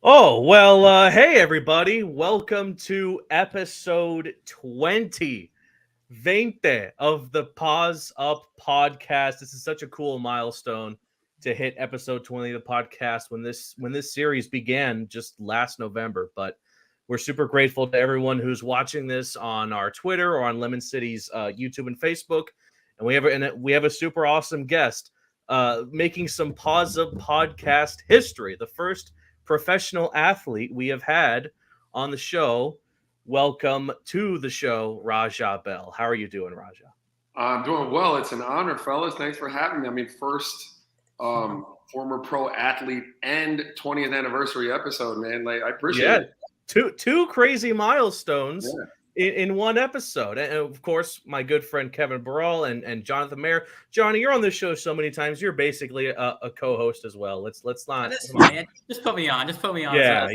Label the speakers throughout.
Speaker 1: Oh, well, hey, everybody. Welcome to episode 20 of the Paws Up podcast. This is such a cool milestone to hit episode 20 of the podcast when this series began just last November. But we're super grateful to everyone who's watching this on our Twitter or on Lemon City's YouTube and Facebook. And we have a super awesome guest making some Paws Up podcast history. The first professional athlete we have had on the show. Welcome to the show, Raja Bell. How are you doing, Raja?
Speaker 2: I'm doing well. It's an honor, fellas. Thanks for having me. I mean, first former pro athlete and 20th anniversary episode, man. Like, I appreciate it.
Speaker 1: Two crazy milestones in one episode. And of course, my good friend Kevin Burrell and Jonathan Mayer. Johnny, you're on this show so many times. You're basically a co-host as well. Let's not.
Speaker 3: That's fine. Just put me on.
Speaker 1: Yeah.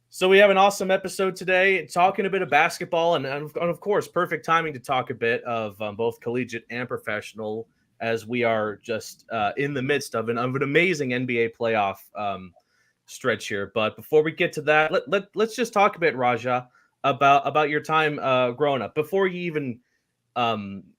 Speaker 1: So we have an awesome episode today, talking a bit of basketball, and of course, perfect timing to talk a bit of both collegiate and professional, as we are just in the midst of an amazing NBA playoff stretch here. But before we get to that, let's just talk a bit, Raja, about your time growing up before you even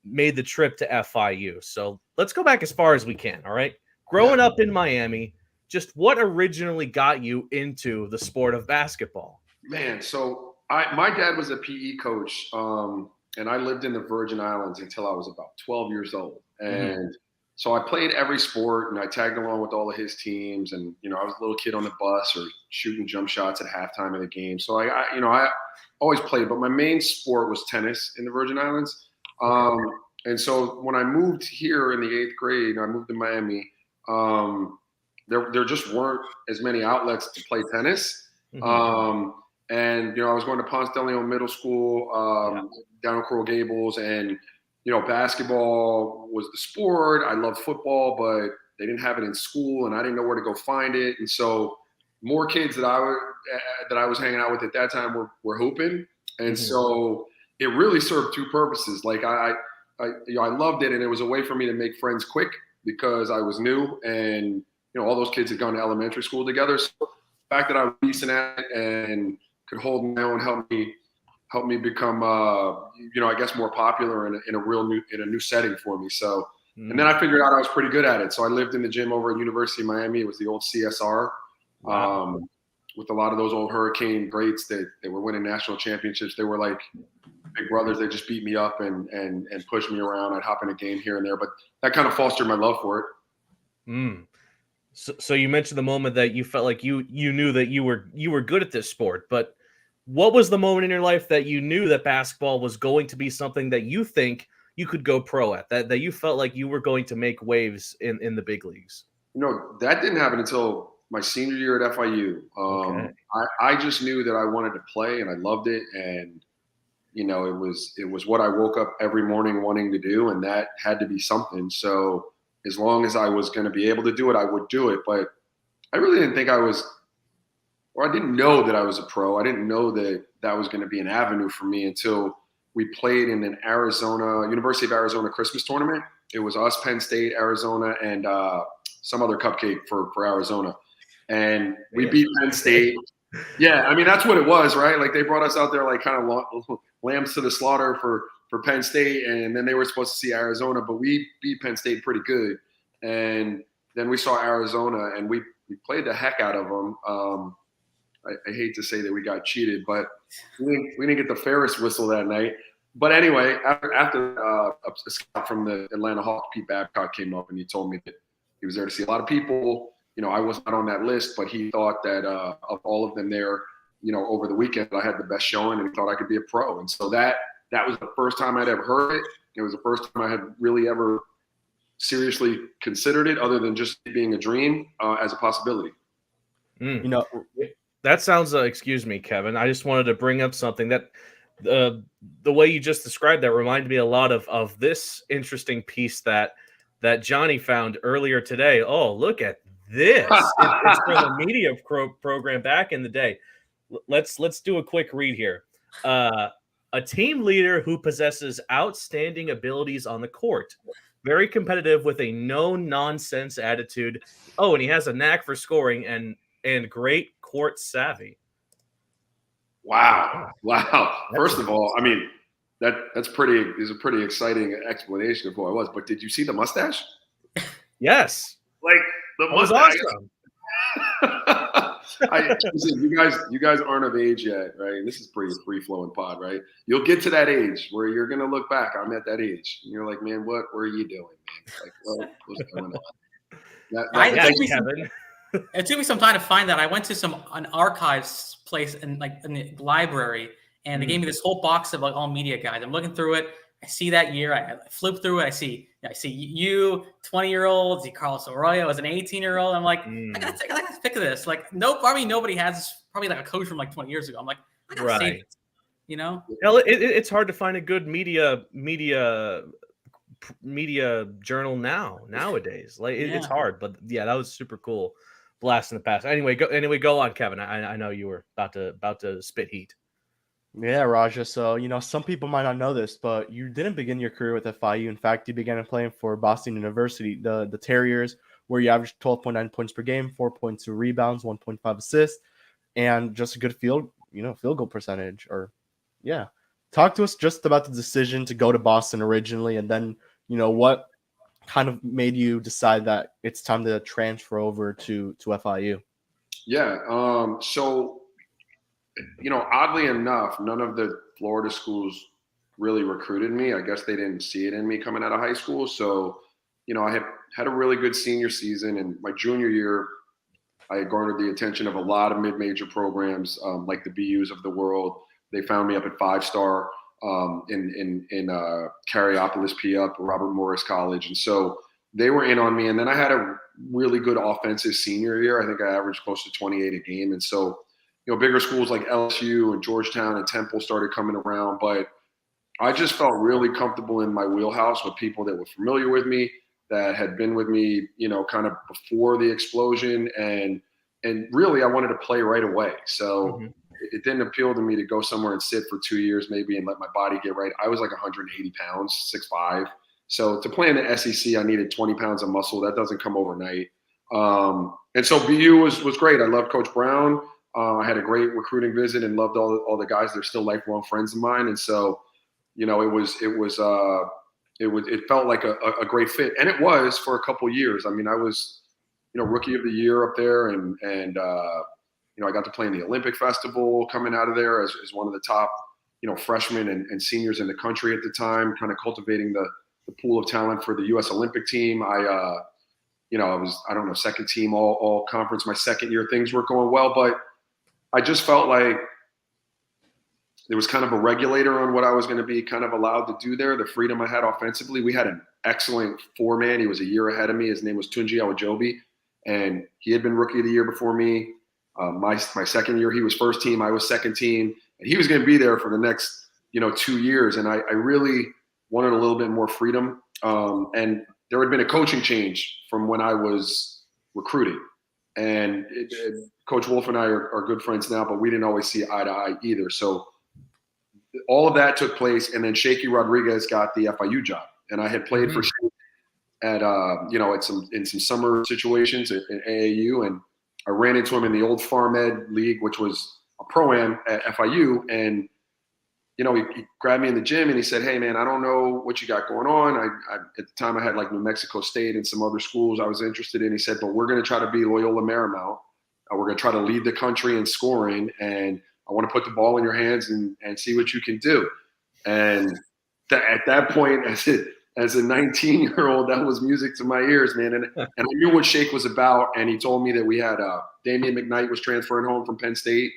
Speaker 1: made the trip to FIU. So let's go back as far as we can. All right, growing up in Miami. Just what originally got you into the sport of basketball?
Speaker 2: Man, so my dad was a PE coach, and I lived in the Virgin Islands until I was about 12 years old. And so I played every sport, and I tagged along with all of his teams. And, I was a little kid on the bus or shooting jump shots at halftime of the game. So I always played, but my main sport was tennis in the Virgin Islands. And so when I moved here in the 8th grade, I moved to Miami. There just weren't as many outlets to play tennis. And, I was going to Ponce de Leon Middle School down in Coral Gables. And, basketball was the sport. I loved football, but they didn't have it in school, and I didn't know where to go find it. And so more kids that I was hanging out with at that time were hooping. And so it really served two purposes. Like I loved it, and it was a way for me to make friends quick because I was new, and all those kids had gone to elementary school together. So the fact that I was decent at it and could hold my own helped me become, I guess more popular in a new setting for me. So, and then I figured out I was pretty good at it. So I lived in the gym over at University of Miami. It was the old CSR, with a lot of those old Hurricane greats that were winning national championships. They were like big brothers. They just beat me up and pushed me around. I'd hop in a game here and there, but that kind of fostered my love for it.
Speaker 1: So you mentioned the moment that you felt like you knew that you were good at this sport, but what was the moment in your life that you knew that basketball was going to be something that you think you could go pro at, that you felt like you were going to make waves in the big leagues?
Speaker 2: That didn't happen until my senior year at FIU. I just knew that I wanted to play, and I loved it, and it was what I woke up every morning wanting to do, and that had to be something. So as long as I was going to be able to do it, I would do it. But I really didn't think I didn't know that I was a pro. I didn't know that was going to be an avenue for me until we played in an University of Arizona Christmas tournament. It was us, Penn State, Arizona, and some other cupcake for Arizona. And we beat Penn State. Yeah, I mean, that's what it was, right? Like, they brought us out there like kind of lambs to the slaughter for Penn State, and then they were supposed to see Arizona, but we beat Penn State pretty good. And then we saw Arizona, and we played the heck out of them. I hate to say that we got cheated, but we didn't get the Ferris whistle that night. But anyway, after a scout from the Atlanta Hawks, Pete Babcock, came up and he told me that he was there to see a lot of people. I was not on that list, but he thought that of all of them there, over the weekend, I had the best showing, and he thought I could be a pro. And so that was the first time I'd ever heard it. It was the first time I had really ever seriously considered it, other than just being a dream, as a possibility.
Speaker 1: That sounds, excuse me, Kevin, I just wanted to bring up something that the way you just described that reminded me a lot of this interesting piece that Johnny found earlier today. Oh, look at this. It's from a media program back in the day. Let's do a quick read here. A team leader who possesses outstanding abilities on the court, very competitive with a no-nonsense attitude. Oh, and he has a knack for scoring and great court savvy.
Speaker 2: Wow. First of all, I mean, that's pretty is a pretty exciting explanation of who I was. But did you see the mustache?
Speaker 1: Yes.
Speaker 2: Like the
Speaker 1: That was
Speaker 2: mustache.
Speaker 1: awesome.
Speaker 2: Listen, you guys aren't of age yet, right? And this is pretty free flowing pod, right? You'll get to that age where you're gonna look back. I'm at that age, and you're like, man, what were you doing, man? Like, what's going on?
Speaker 1: Kevin.
Speaker 3: It took me some time to find that. I went to an archives place in the library, and they gave me this whole box of like all media guides. I'm looking through it. I see that year. I flip through it. I see you, 20-year-old, see Carlos Arroyo as an 18-year-old. I'm like, I gotta take a pic of this. Like, probably nobody has this, probably like a coach from like 20 years ago. I'm like, I gotta save this, you know?
Speaker 1: Hell, it's hard to find a good media journal nowadays. Like it's hard, but yeah, that was super cool. Blast in the past. Anyway, go on, Kevin. I know you were about to spit heat.
Speaker 4: Yeah, Raja. So, some people might not know this, but you didn't begin your career with FIU. In fact, you began playing for Boston University, the Terriers, where you averaged 12.9 points per game, 4.2 rebounds, 1.5 assists, and just a good field goal percentage. Talk to us just about the decision to go to Boston originally, and then, what kind of made you decide that it's time to transfer over to FIU?
Speaker 2: Yeah. So, oddly enough, none of the Florida schools really recruited me. I guess they didn't see it in me coming out of high school. So, I had a really good senior season, and my junior year, I had garnered the attention of a lot of mid-major programs, like the BUs of the world. They found me up at 5-star in Caryopoulos, PA, Robert Morris College, and so they were in on me. And then I had a really good offensive senior year. I think I averaged close to 28 a game, and so bigger schools like LSU and Georgetown and Temple started coming around, but I just felt really comfortable in my wheelhouse with people that were familiar with me, that had been with me, kind of before the explosion, and really I wanted to play right away. So it didn't appeal to me to go somewhere and sit for 2 years maybe and let my body get right. I was like 180 pounds, 6'5". So to play in the SEC, I needed 20 pounds of muscle. That doesn't come overnight. And so BU was great. I loved Coach Brown. I had a great recruiting visit and loved all the guys. They're still lifelong friends of mine, and so it felt like a great fit, and it was for a couple of years. I mean, I was rookie of the year up there, and I got to play in the Olympic Festival coming out of there as one of the top freshmen and seniors in the country at the time, kind of cultivating the pool of talent for the U.S. Olympic team. I was second team all conference my second year. Things weren't going well, but I just felt like there was kind of a regulator on what I was going to be kind of allowed to do there, the freedom I had offensively. We had an excellent four-man. He was a year ahead of me. His name was Tunji Awajobi, and he had been rookie of the year before me. My second year, he was first team. I was second team. And he was going to be there for the next, 2 years. And I really wanted a little bit more freedom. And there had been a coaching change from when I was recruiting. And Coach Wolf and I are good friends now, but we didn't always see eye to eye either. So all of that took place, and then Shaky Rodriguez got the FIU job, and I had played for Shaky at in some summer situations at AAU, and I ran into him in the old Farm Ed League, which was a pro-am at FIU, and he grabbed me in the gym and he said, "Hey man, I don't know what you got going on. I at the time I had like New Mexico State and some other schools I was interested in." He said, "But we're going to try to be Loyola Marymount. We're going to try to lead the country in scoring, and I want to put the ball in your hands and see what you can do." And at that point, as a 19-year-old, that was music to my ears, man. And I knew what Shake was about. And he told me that we had Damian McKnight was transferring home from Penn State.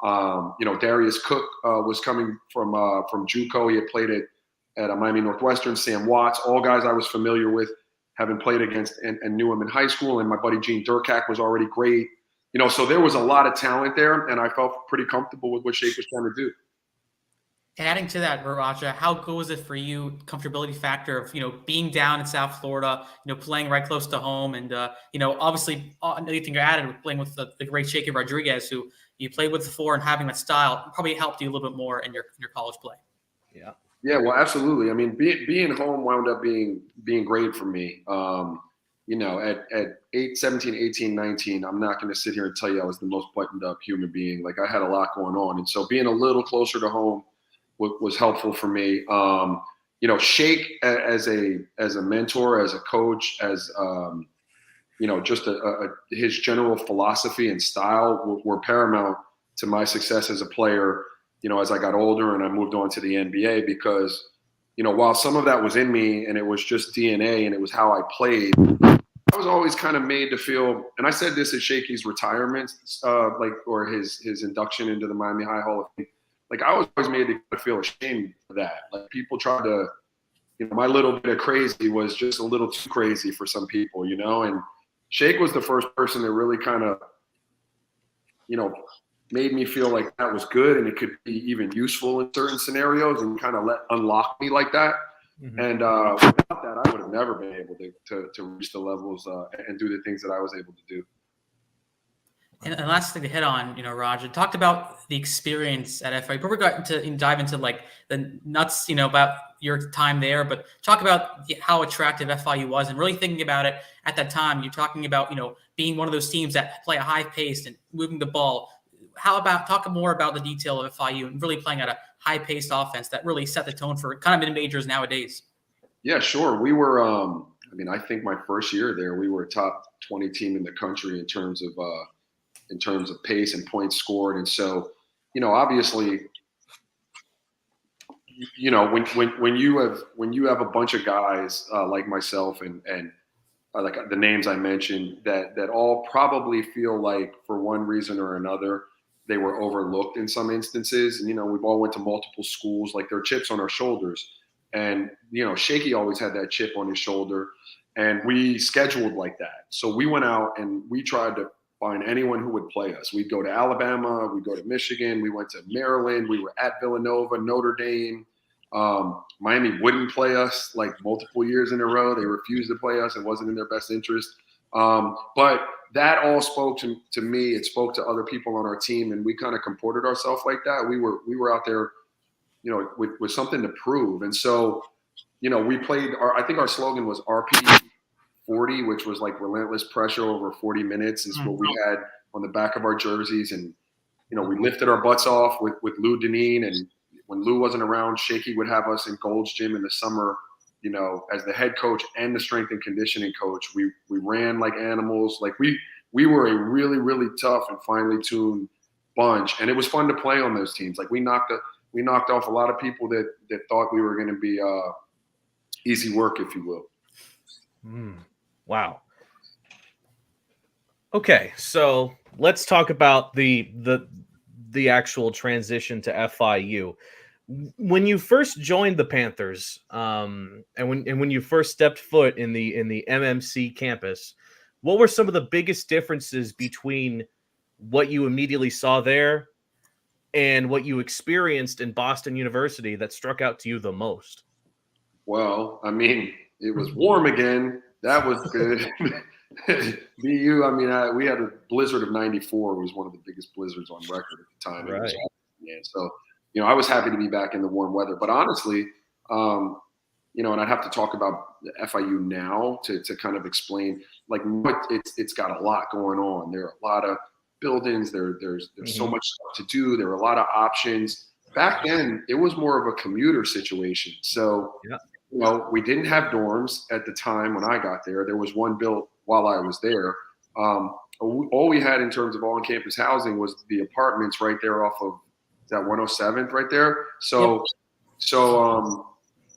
Speaker 2: Darius Cook was coming from JUCO. He had played at Miami Northwestern. Sam Watts, all guys I was familiar with, having played against and knew him in high school. And my buddy Gene Durkak was already great. So there was a lot of talent there, and I felt pretty comfortable with what Shake was trying to do.
Speaker 3: Adding to that, Raja, how good was it for you, comfortability factor of, being down in South Florida, playing right close to home, and, obviously anything you added with playing with the great Shaky Rodriguez, who you played with before, and having that style probably helped you a little bit more in your college play.
Speaker 1: Yeah.
Speaker 2: Yeah, well, absolutely. I mean, being home wound up being great for me. You know, at 17, 18, 19, I'm not going to sit here and tell you I was the most buttoned up human being. Like I had a lot going on. And so being a little closer to home was helpful for me. You know, Shake as a mentor, as a coach, as, you know, just his general philosophy and style were paramount to my success as a player, you know, as I got older and I moved on to the NBA because, you know, while some of that was in me and it was just DNA and it was how I played, I was always kind of made to feel, and I said this at Shakey's retirement, or his induction into the Miami High Hall of Fame. Like I was always made to feel ashamed of that. Like people try to, you know, my little bit of crazy was just a little too crazy for some people, you know. And Shake was the first person that really kind of, you know, made me feel like that was good and it could be even useful in certain scenarios and kind of unlock me like that. Mm-hmm. And without that, I would have never been able to reach the levels and do the things that I was able to do.
Speaker 3: And last thing to hit on, you know, Roger talked about the experience at FIU. Before we got to dive into like the nuts, you know, about your time there, but talk about how attractive FIU was and really thinking about it at that time. You're talking about, you know, being one of those teams that play a high pace and moving the ball. How about talk more about the detail of FIU and really playing at a high paced offense that really set the tone for kind of mid-majors nowadays?
Speaker 2: Yeah, sure. We were, I mean, I think my first year there, we were a top 20 team in the country in terms of pace and points scored. And so, you know, obviously, you know, when you have a bunch of guys like myself and like the names I mentioned that all probably feel like for one reason or another they were overlooked in some instances. And you know, we've all went to multiple schools, like there are chips on our shoulders. And you know, Shaky always had that chip on his shoulder, and we scheduled like that. So we went out and we tried to find anyone who would play us. We'd go to Alabama, we'd go to Michigan, we went to Maryland, we were at Villanova, Notre Dame. Miami wouldn't play us like multiple years in a row. They refused to play us. It wasn't in their best interest. But that all spoke to me. It spoke to other people on our team, and we kind of comported ourselves like that. We were out there, you know, with something to prove. And so, you know, we played. I think our slogan was RP 40, which was like relentless pressure over 40 minutes is what we had on the back of our jerseys. And, you know, we lifted our butts off with Lou Deneen. And when Lou wasn't around, Shaky would have us in Gold's Gym in the summer, you know, as the head coach and the strength and conditioning coach. We ran like animals. Like we were a really, really tough and finely tuned bunch. And it was fun to play on those teams. Like we knocked off a lot of people that thought we were going to be easy work, if you will.
Speaker 1: Wow. Okay, so let's talk about the actual transition to FIU. When you first joined the Panthers, and when you first stepped foot in the MMC campus, what were some of the biggest differences between what you immediately saw there and what you experienced in Boston University that struck out to you the most?
Speaker 2: Well, I mean, it was warm again. That was good. BU, I mean, we had a blizzard of 94. It was one of the biggest blizzards on record at the time.
Speaker 1: Right.
Speaker 2: So, you know, I was happy to be back in the warm weather. But honestly, you know, and I'd have to talk about the FIU now to kind of explain, like, it's got a lot going on. There are a lot of buildings. There's so much stuff to do. There are a lot of options. Back then, it was more of a commuter situation. So, you know, we didn't have dorms at the time when I got there. There was one built while I was there. All we had in terms of on-campus housing was the apartments right there off of that 107th right there. So,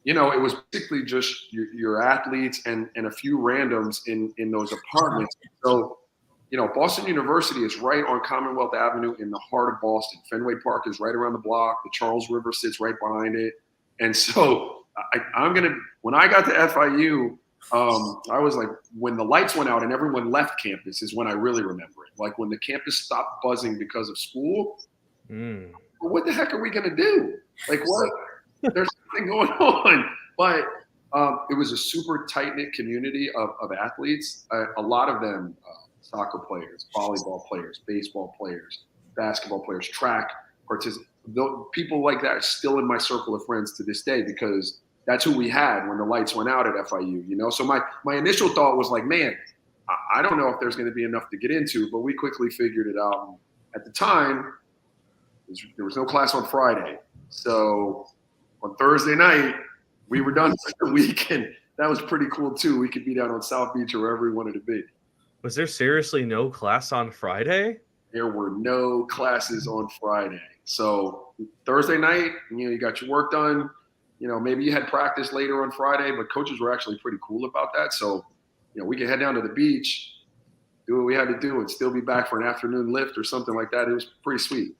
Speaker 2: you know, it was basically just your athletes and a few randoms in those apartments. So, you know, Boston University is right on Commonwealth Avenue in the heart of Boston. Fenway Park is right around the block. The Charles River sits right behind it. And so when I got to FIU, I was like, when the lights went out and everyone left campus is when I really remember it. Like when the campus stopped buzzing because of school. What the heck are we going to do? Like what? There's something going on. But it was a super tight-knit community of athletes. A lot of them soccer players, volleyball players, baseball players, basketball players, track participants. people like that are still in my circle of friends to this day because that's who we had when the lights went out at FIU, you know? So my initial thought was like, man, I don't know if there's going to be enough to get into, but we quickly figured it out. And at the time, there was no class on Friday. So on Thursday night, we were done for the week, and that was pretty cool too. We could be down on South Beach or wherever we wanted to be.
Speaker 1: Was there seriously no class on Friday?
Speaker 2: There were no classes on Friday. So Thursday night, you got your work done. Maybe you had practice later on Friday, but coaches were actually pretty cool about that. So, we could head down to the beach, do what we had to do, and still be back for an afternoon lift or something like that. It was pretty sweet.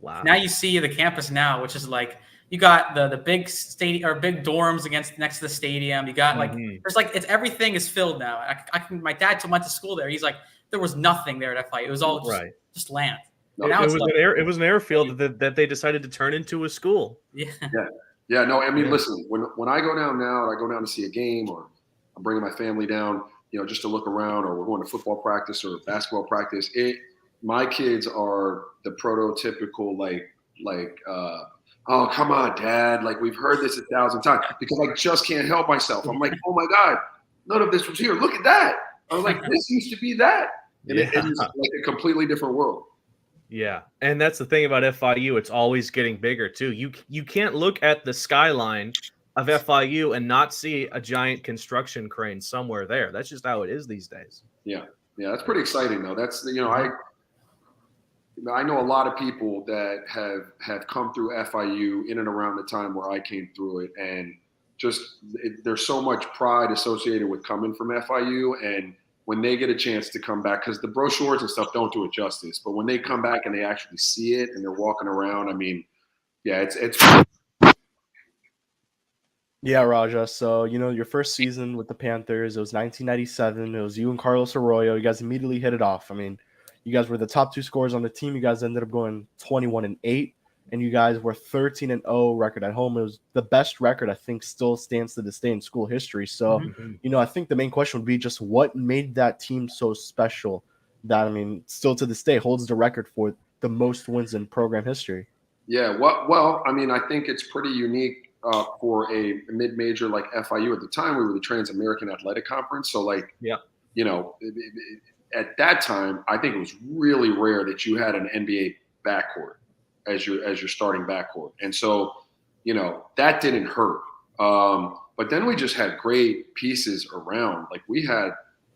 Speaker 1: Wow.
Speaker 3: Now you see the campus now, which is like you got the big stadium or big dorms next to the stadium. You got there's everything is filled now. My dad went to school there. He's like, there was nothing there at FIU. It was all just land.
Speaker 2: No,
Speaker 1: it was an airfield that they decided to turn into a school.
Speaker 2: Yeah. No, I mean, listen, when I go down now, I go down to see a game, or I'm bringing my family down, just to look around, or we're going to football practice or basketball practice. My kids are the prototypical oh, come on, Dad. Like, we've heard this 1,000 times, because I just can't help myself. I'm like, oh my God, none of this was here. Look at that. I was like, this used to be that. And it is like a completely different world.
Speaker 1: Yeah. And that's the thing about FIU. It's always getting bigger too. You can't look at the skyline of FIU and not see a giant construction crane somewhere there. That's just how it is these days.
Speaker 2: Yeah. That's pretty exciting though. That's, I know a lot of people that have come through FIU in and around the time where I came through it, and there's so much pride associated with coming from FIU. And when they get a chance to come back, because the brochures and stuff don't do it justice, but when they come back and they actually see it and they're walking around, I mean, yeah, it's.
Speaker 4: Yeah, Raja. So, your first season with the Panthers, it was 1997. It was you and Carlos Arroyo. You guys immediately hit it off. I mean, you guys were the top 2 scorers on the team. You guys ended up going 21-8, and you guys were 13-0 record at home. It was the best record, I think, still stands to this day in school history. So, I think the main question would be just what made that team so special that, I mean, still to this day holds the record for the most wins in program history.
Speaker 2: Yeah, well, I mean, I think it's pretty unique for a mid-major like FIU. At the time, we were the Trans-American Athletic Conference. So, at that time, I think it was really rare that you had an NBA backcourt as your starting backcourt. And so, that didn't hurt. But then we just had great pieces around. Like, we had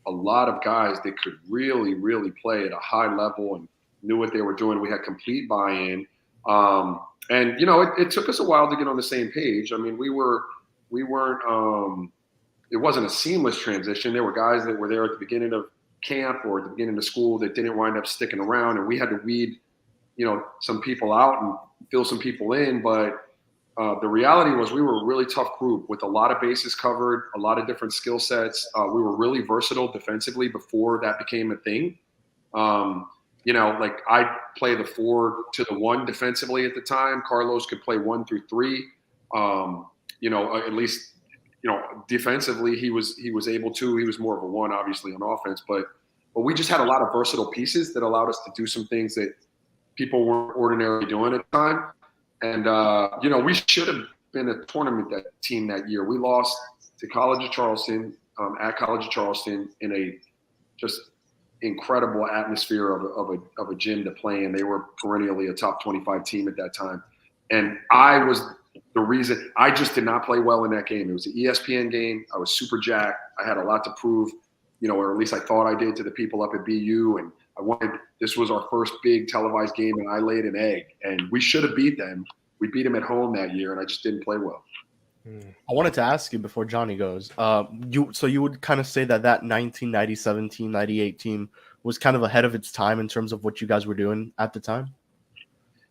Speaker 2: a lot of guys that could really, really play at a high level and knew what they were doing. We had complete buy-in. And, it took us a while to get on the same page. I mean, we weren't it wasn't a seamless transition. There were guys that were there at the beginning of camp or at the beginning of school that didn't wind up sticking around, and we had to weed, some people out and fill some people in. But the reality was we were a really tough group with a lot of bases covered, a lot of different skill sets. We were really versatile defensively before that became a thing. I play the 4 to the 1 defensively at the time. Carlos could play 1 through 3. At least, defensively he was able to. He was more of a 1, obviously, on offense, but we just had a lot of versatile pieces that allowed us to do some things that people weren't ordinarily doing at the time. And we should have been a tournament team that year. We lost to College of Charleston at College of Charleston in a just incredible atmosphere of a gym to play in. They were perennially a top 25 team at that time. And I was the reason. I just did not play well in that game. It was an ESPN game. I was super jacked. I had a lot to prove, or at least I thought I did, to the people up at BU. And this was our first big televised game, and I laid an egg. And we should have beat them. We beat them at home that year, and I just didn't play well.
Speaker 4: I wanted to ask you before Johnny goes. You would kind of say that 1997 team, 98 team was kind of ahead of its time in terms of what you guys were doing at the time?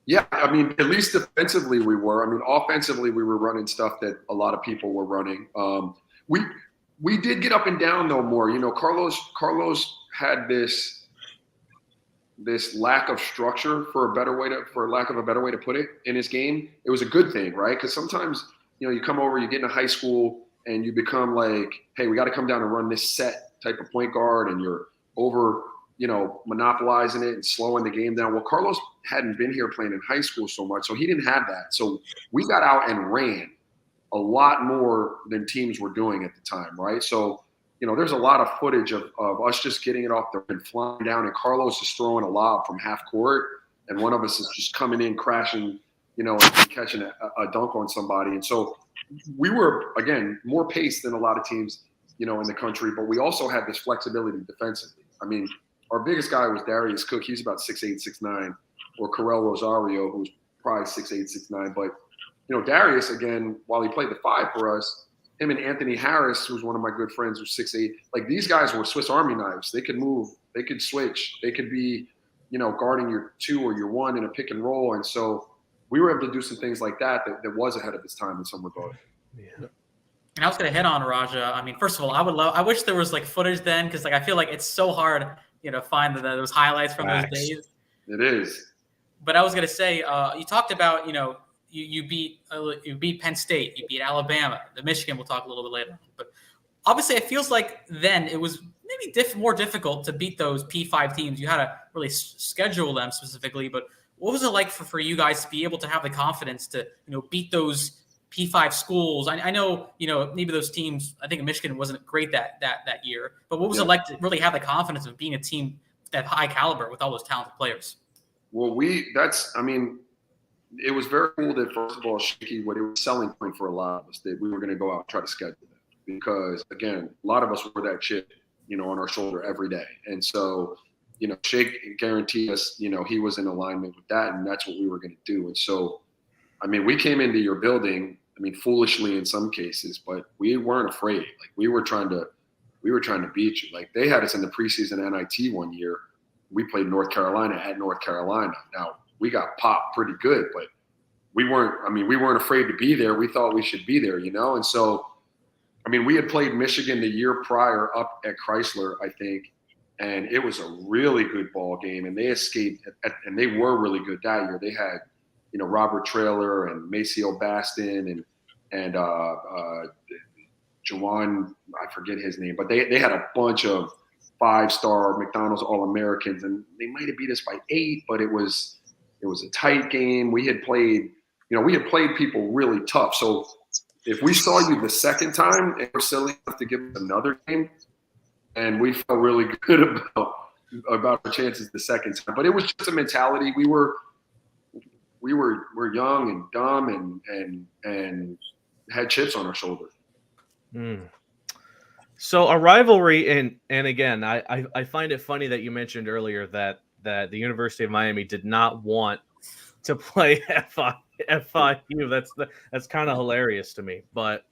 Speaker 2: Yeah, I mean, at least defensively we were. I mean, offensively we were running stuff that a lot of people were running. We did get up and down though more. Carlos had this lack of structure, for lack of a better way to put it, in his game. It was a good thing, right? Because sometimes you come over, you get into high school, and you become like, hey, we got to come down and run this set type of point guard, and you're over monopolizing it and slowing the game down. Well, Carlos hadn't been here playing in high school so much, so he didn't have that. So we got out and ran a lot more than teams were doing at the time, right? So, there's a lot of footage of us just getting it off the and flying down, and Carlos is throwing a lob from half court, and one of us is just coming in, crashing, and catching a dunk on somebody. And so we were, again, more paced than a lot of teams, in the country, but we also had this flexibility defensively. I mean, our biggest guy was Darius Cook. He's about 6'8", 6'9", or Carell Rosario, who's probably 6'8", 6'9". But, Darius, again, while he played the 5 for us, him and Anthony Harris, who's one of my good friends, was 6'8". Like, these guys were Swiss Army knives. They could move. They could switch. They could be, guarding your 2 or your 1 in a pick and roll. And so we were able to do some things like that was ahead of its time in some regard.
Speaker 1: Yeah.
Speaker 3: And I was going to hit on Raja. I mean, first of all, I wish there was like footage then, because I feel like it's so hard, find those highlights from those days.
Speaker 2: It is.
Speaker 3: But I was going to say, you talked about, you beat Penn State, you beat Alabama, the Michigan. We'll talk a little bit later. But obviously, it feels like then it was maybe more difficult to beat those P5 teams. You had to really schedule them specifically. But what was it like for you guys to be able to have the confidence to beat those P5 schools? I know, maybe those teams, I think Michigan wasn't great that year, but what was it like to really have the confidence of being a team that high caliber with all those talented players?
Speaker 2: Well, it was very cool that, first of all, Shaky, what it was selling point for a lot of us, that we were going to go out and try to schedule them. Because, again, a lot of us wore that chip, on our shoulder every day. And so, Shake guaranteed us, he was in alignment with that, and that's what we were going to do. And so, I mean, we came into your building, foolishly in some cases, but we weren't afraid. Like, we were trying to beat you. Like, they had us in the preseason NIT one year. We played North Carolina at North Carolina. Now, we got popped pretty good, but we weren't afraid to be there. We thought we should be there, And so, we had played Michigan the year prior up at Chrysler, I think, and it was a really good ball game, and they escaped, and they were really good that year. They had, Robert Traylor and Maceo Baston and Jawan, I forget his name, but they had a bunch of 5-star McDonald's All-Americans, and they might have beat us by 8, but it was a tight game. We had played people really tough. So if we saw you the second time and were silly enough to give us another game, and we felt really good about our chances the second time. But it was just a mentality. We're young and dumb and had chips on our shoulder.
Speaker 1: So a rivalry, and again, I find it funny that you mentioned earlier that the University of Miami did not want to play FIU. That's kind of hilarious to me. But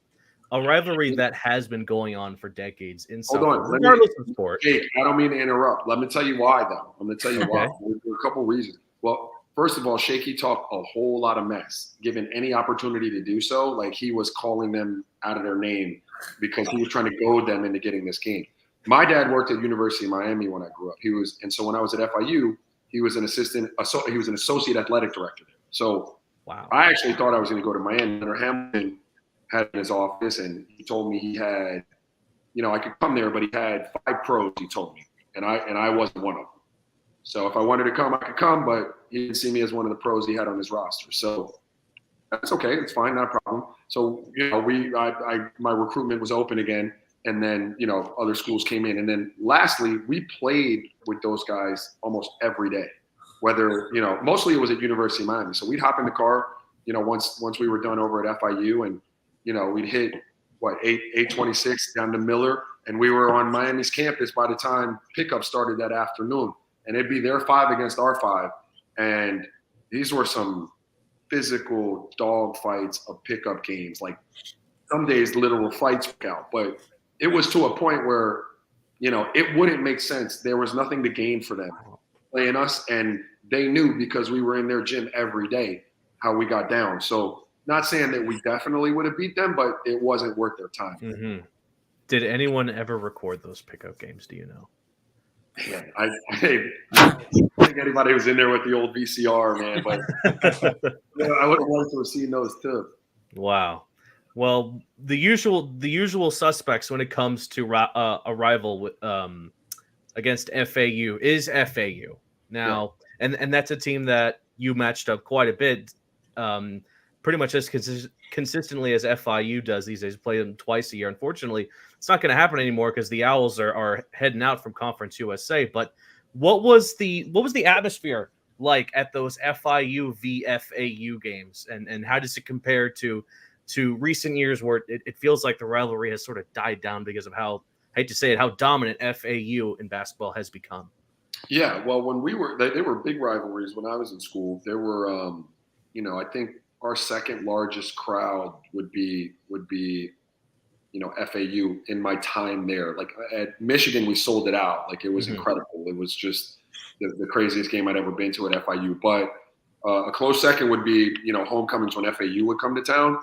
Speaker 1: a rivalry that has been going on for decades in some regardless of sport.
Speaker 2: Jake, I don't mean to interrupt. Let me tell you why, though. I'm going to tell you why. There are a couple reasons. Well, first of all, Shaky talked a whole lot of mess. Given any opportunity to do so, like he was calling them out of their name because he was trying to goad them into getting this game. My dad worked at University of Miami when I grew up. And so when I was at FIU, he was an associate athletic director there. So
Speaker 1: wow.
Speaker 2: I actually thought I was going to go to Miami. Leonard Hamilton had in his office, and he told me he had, I could come there, but he had 5 pros, he told me, and I wasn't one of them. So if I wanted to come, I could come, but he didn't see me as one of the pros he had on his roster. So that's okay. It's fine. Not a problem. So, my recruitment was open again. And then, other schools came in. And then lastly, we played with those guys almost every day, whether, mostly it was at University of Miami. So we'd hop in the car, once we were done over at FIU, and, we'd hit 826 down to Miller. And we were on Miami's campus by the time pickup started that afternoon. And it'd be their 5 against our 5. And these were some physical dog fights of pickup games. Like some days literal fights broke out, but it was to a point where, it wouldn't make sense. There was nothing to gain for them playing us. And they knew because we were in their gym every day how we got down. So not saying that we definitely would have beat them, but it wasn't worth their time.
Speaker 1: Mm-hmm. Did anyone ever record those pickup games? Do you know?
Speaker 2: Yeah, I think anybody was in there with the old VCR, man, but I would have liked to have seen those too.
Speaker 1: Wow. Well, the usual suspects when it comes to a rival against FAU is FAU. Now, and that's a team that you matched up quite a bit, pretty much as consistently as FIU does these days. Play them twice a year. Unfortunately, it's not going to happen anymore because the Owls are heading out from Conference USA. But what was the atmosphere like at those FIU v FAU games, and how does it compare to recent years where it feels like the rivalry has sort of died down because of how, I hate to say it, how dominant FAU in basketball has become?
Speaker 2: Yeah, well, when they were big rivalries when I was in school. There were, I think our second largest crowd would be, FAU in my time there. Like at Michigan, we sold it out. Like it was incredible. It was just the craziest game I'd ever been to at FIU. But a close second would be, homecomings when FAU would come to town.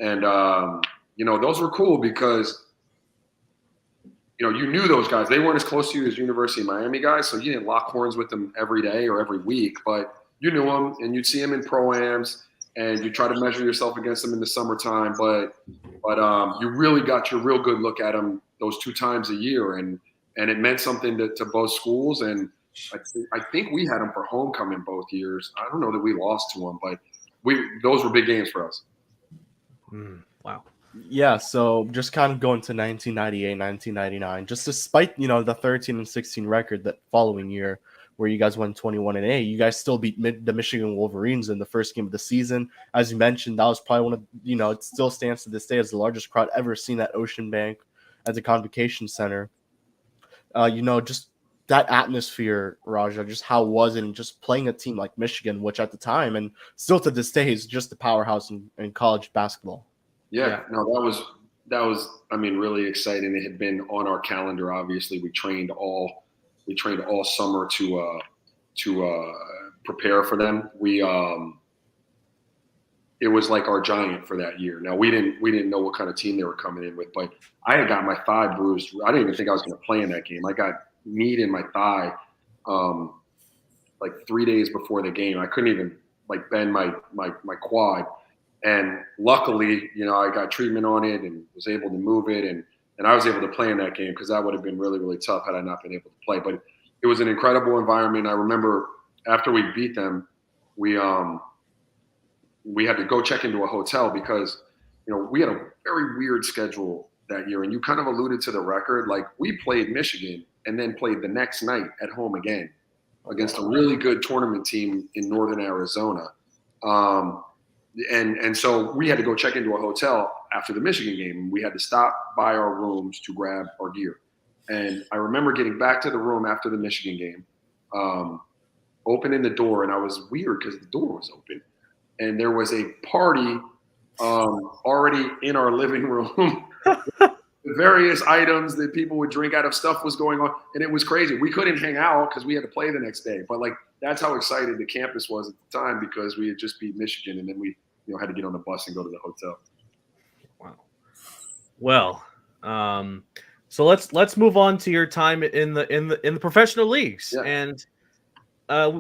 Speaker 2: And, those were cool because you knew those guys. They weren't as close to you as University of Miami guys, so you didn't lock horns with them every day or every week, but you knew them, and you'd see them in pro-ams, and you try to measure yourself against them in the summertime, but you really got your real good look at them those 2 times a year, and it meant something to both schools, and I think we had them for homecoming both years. I don't know that we lost to them, but those were big games for us.
Speaker 1: Wow.
Speaker 4: Yeah, so just kind of going to 1998, 1999, just despite, the 13-16 record that following year where you guys went 21-8, you guys still beat the Michigan Wolverines in the first game of the season. As you mentioned, that was probably one of, it still stands to this day as the largest crowd ever seen at Ocean Bank at the Convocation Center. Just that atmosphere, Raja, just how was it, and just playing a team like Michigan, which at the time and still to this day is just the powerhouse in college basketball.
Speaker 2: Yeah, no, that was really exciting. It had been on our calendar. Obviously, we trained all summer to prepare for them. It was like our giant for that year. Now we didn't know what kind of team they were coming in with, but I had got my thigh bruised. I didn't even think I was going to play in that game. I got meat in my thigh like 3 days before the game. I couldn't even bend my quad. And luckily, I got treatment on it and was able to move it, and I was able to play in that game because that would have been really, really tough had I not been able to play. But it was an incredible environment. I remember after we beat them, we had to go check into a hotel because, we had a very weird schedule that year. And you kind of alluded to the record. Like we played Michigan and then played the next night at home again against a really good tournament team in Northern Arizona. And so we had to go check into a hotel after the Michigan game. We had to stop by our rooms to grab our gear. And I remember getting back to the room after the Michigan game, opening the door, and I was weird because the door was open. And there was a party already in our living room. Various items that people would drink out of, stuff was going on. And it was crazy. We couldn't hang out because we had to play the next day. But that's how excited the campus was at the time because we had just beat Michigan, and then we had to get on the bus and go to the hotel.
Speaker 1: Wow. Well, so let's move on to your time in the professional leagues. Yeah. And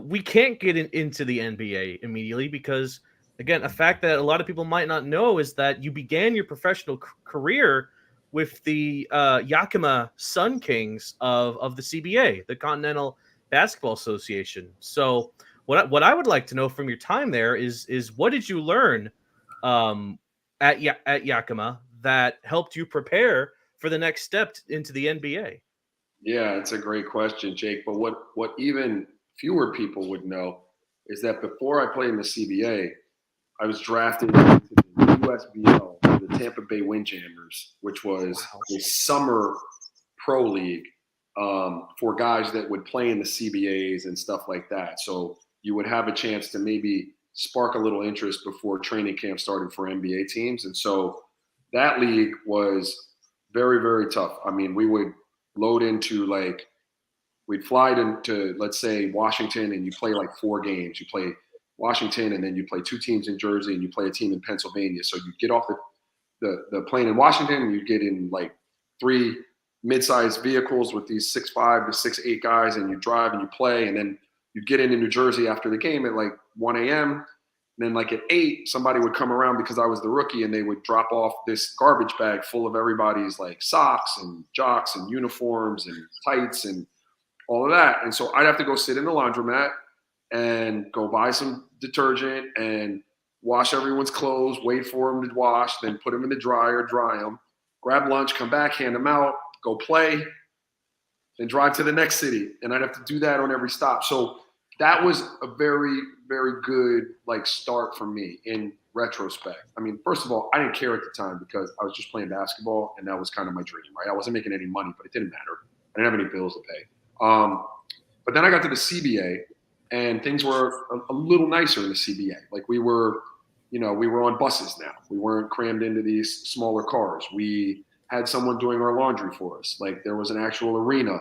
Speaker 1: we can't get into the NBA immediately because, again, a fact that a lot of people might not know is that you began your professional career with the Yakima Sun Kings of the CBA, the Continental Basketball Association. So what I would like to know from your time there is what did you learn at Yakima that helped you prepare for the next step into the NBA?
Speaker 2: Yeah, it's a great question, Jake. But what even fewer people would know is that before I played in the CBA, I was drafted into the USBL, the Tampa Bay Windjammers, which was a summer pro league for guys that would play in the CBAs and stuff like that. So you would have a chance to maybe spark a little interest before training camp started for NBA teams. And so that league was very, very tough. I mean, we would load into we'd fly to, let's say, Washington, and you play 4 games. You play Washington, and then you play 2 teams in Jersey, and you play a team in Pennsylvania. So you get off the plane in Washington, and you get in 3 mid-sized vehicles with these 6'5" to 6'8" guys, and you drive and you play, and then you get into New Jersey after the game at 1 a.m. And then at 8, somebody would come around because I was the rookie, and they would drop off this garbage bag full of everybody's socks and jocks and uniforms and tights. And all of that. And so I'd have to go sit in the laundromat and go buy some detergent and wash everyone's clothes, wait for them to wash, then put them in the dryer, dry them, grab lunch, come back, hand them out, go play, then drive to the next city. And I'd have to do that on every stop. So that was a very, very good like start for me in retrospect. I mean, first of all, I didn't care at the time because I was just playing basketball and that was kind of my dream, right? I wasn't making any money, but it didn't matter. I didn't have any bills to pay. But then I got to the CBA and things were a little nicer in the CBA. Like we were on buses now. We weren't crammed into these smaller cars. We had someone doing our laundry for us. Like there was an actual arena.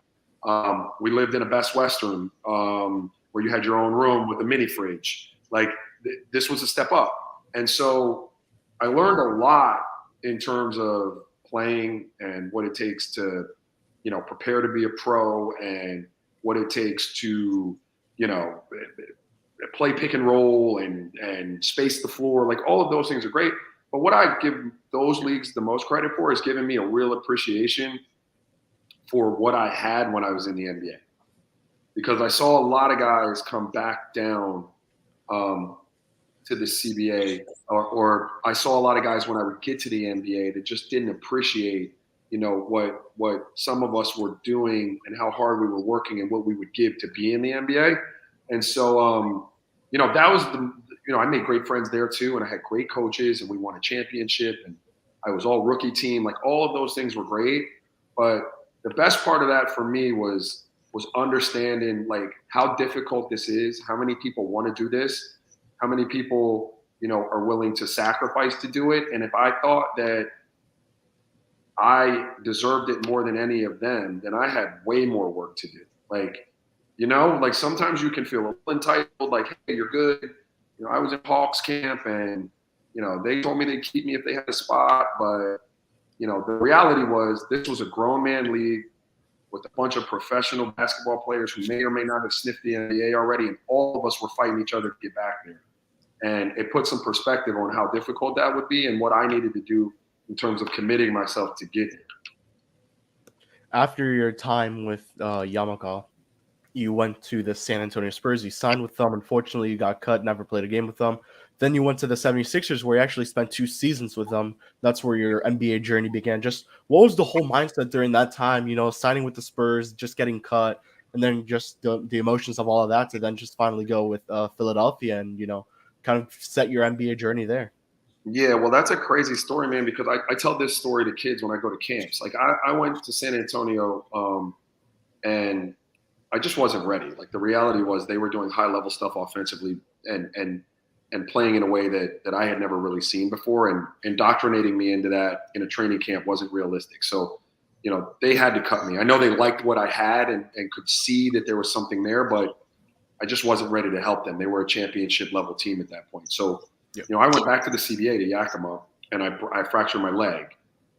Speaker 2: We lived in a Best Western where you had your own room with a mini fridge. Like this was a step up. And so I learned a lot in terms of playing and what it takes to, prepare to be a pro and what it takes to, play pick and roll and space the floor. Like all of those things are great. But what I give those leagues the most credit for is giving me a real appreciation for what I had when I was in the NBA. Because I saw a lot of guys come back down to the CBA, or I saw a lot of guys when I would get to the NBA that just didn't appreciate, what some of us were doing and how hard we were working and what we would give to be in the NBA. And so, that was I made great friends there too, and I had great coaches, and we won a championship, and I was all rookie team. Like all of those things were great, but the best part of that for me was understanding like how difficult this is, how many people want to do this, how many people, are willing to sacrifice to do it. And if I thought that I deserved it more than any of them, then I had way more work to do. Like sometimes you can feel a little entitled, like, hey, you're good. I was in Hawks camp and, they told me they'd keep me if they had a spot. But, the reality was this was a grown man league with a bunch of professional basketball players who may or may not have sniffed the NBA already. And all of us were fighting each other to get back there. And it put some perspective on how difficult that would be and what I needed to do in terms of committing myself to get there.
Speaker 4: After your time with Yamaka, you went to the San Antonio Spurs. You signed with them. Unfortunately, you got cut, never played a game with them. Then you went to the 76ers, where you actually spent 2 seasons with them. That's where your NBA journey began. Just what was the whole mindset during that time, signing with the Spurs, just getting cut, and then just the emotions of all of that to then just finally go with Philadelphia and, kind of set your NBA journey there?
Speaker 2: Yeah, well, that's a crazy story, man, because I tell this story to kids when I go to camps. Like I went to San Antonio and I just wasn't ready. Like the reality was they were doing high level stuff offensively and playing in a way that I had never really seen before, and indoctrinating me into that in a training camp wasn't realistic. So, they had to cut me. I know they liked what I had and could see that there was something there, but I just wasn't ready to help them. They were a championship level team at that point. So, I went back to the CBA to Yakima and I fractured my leg,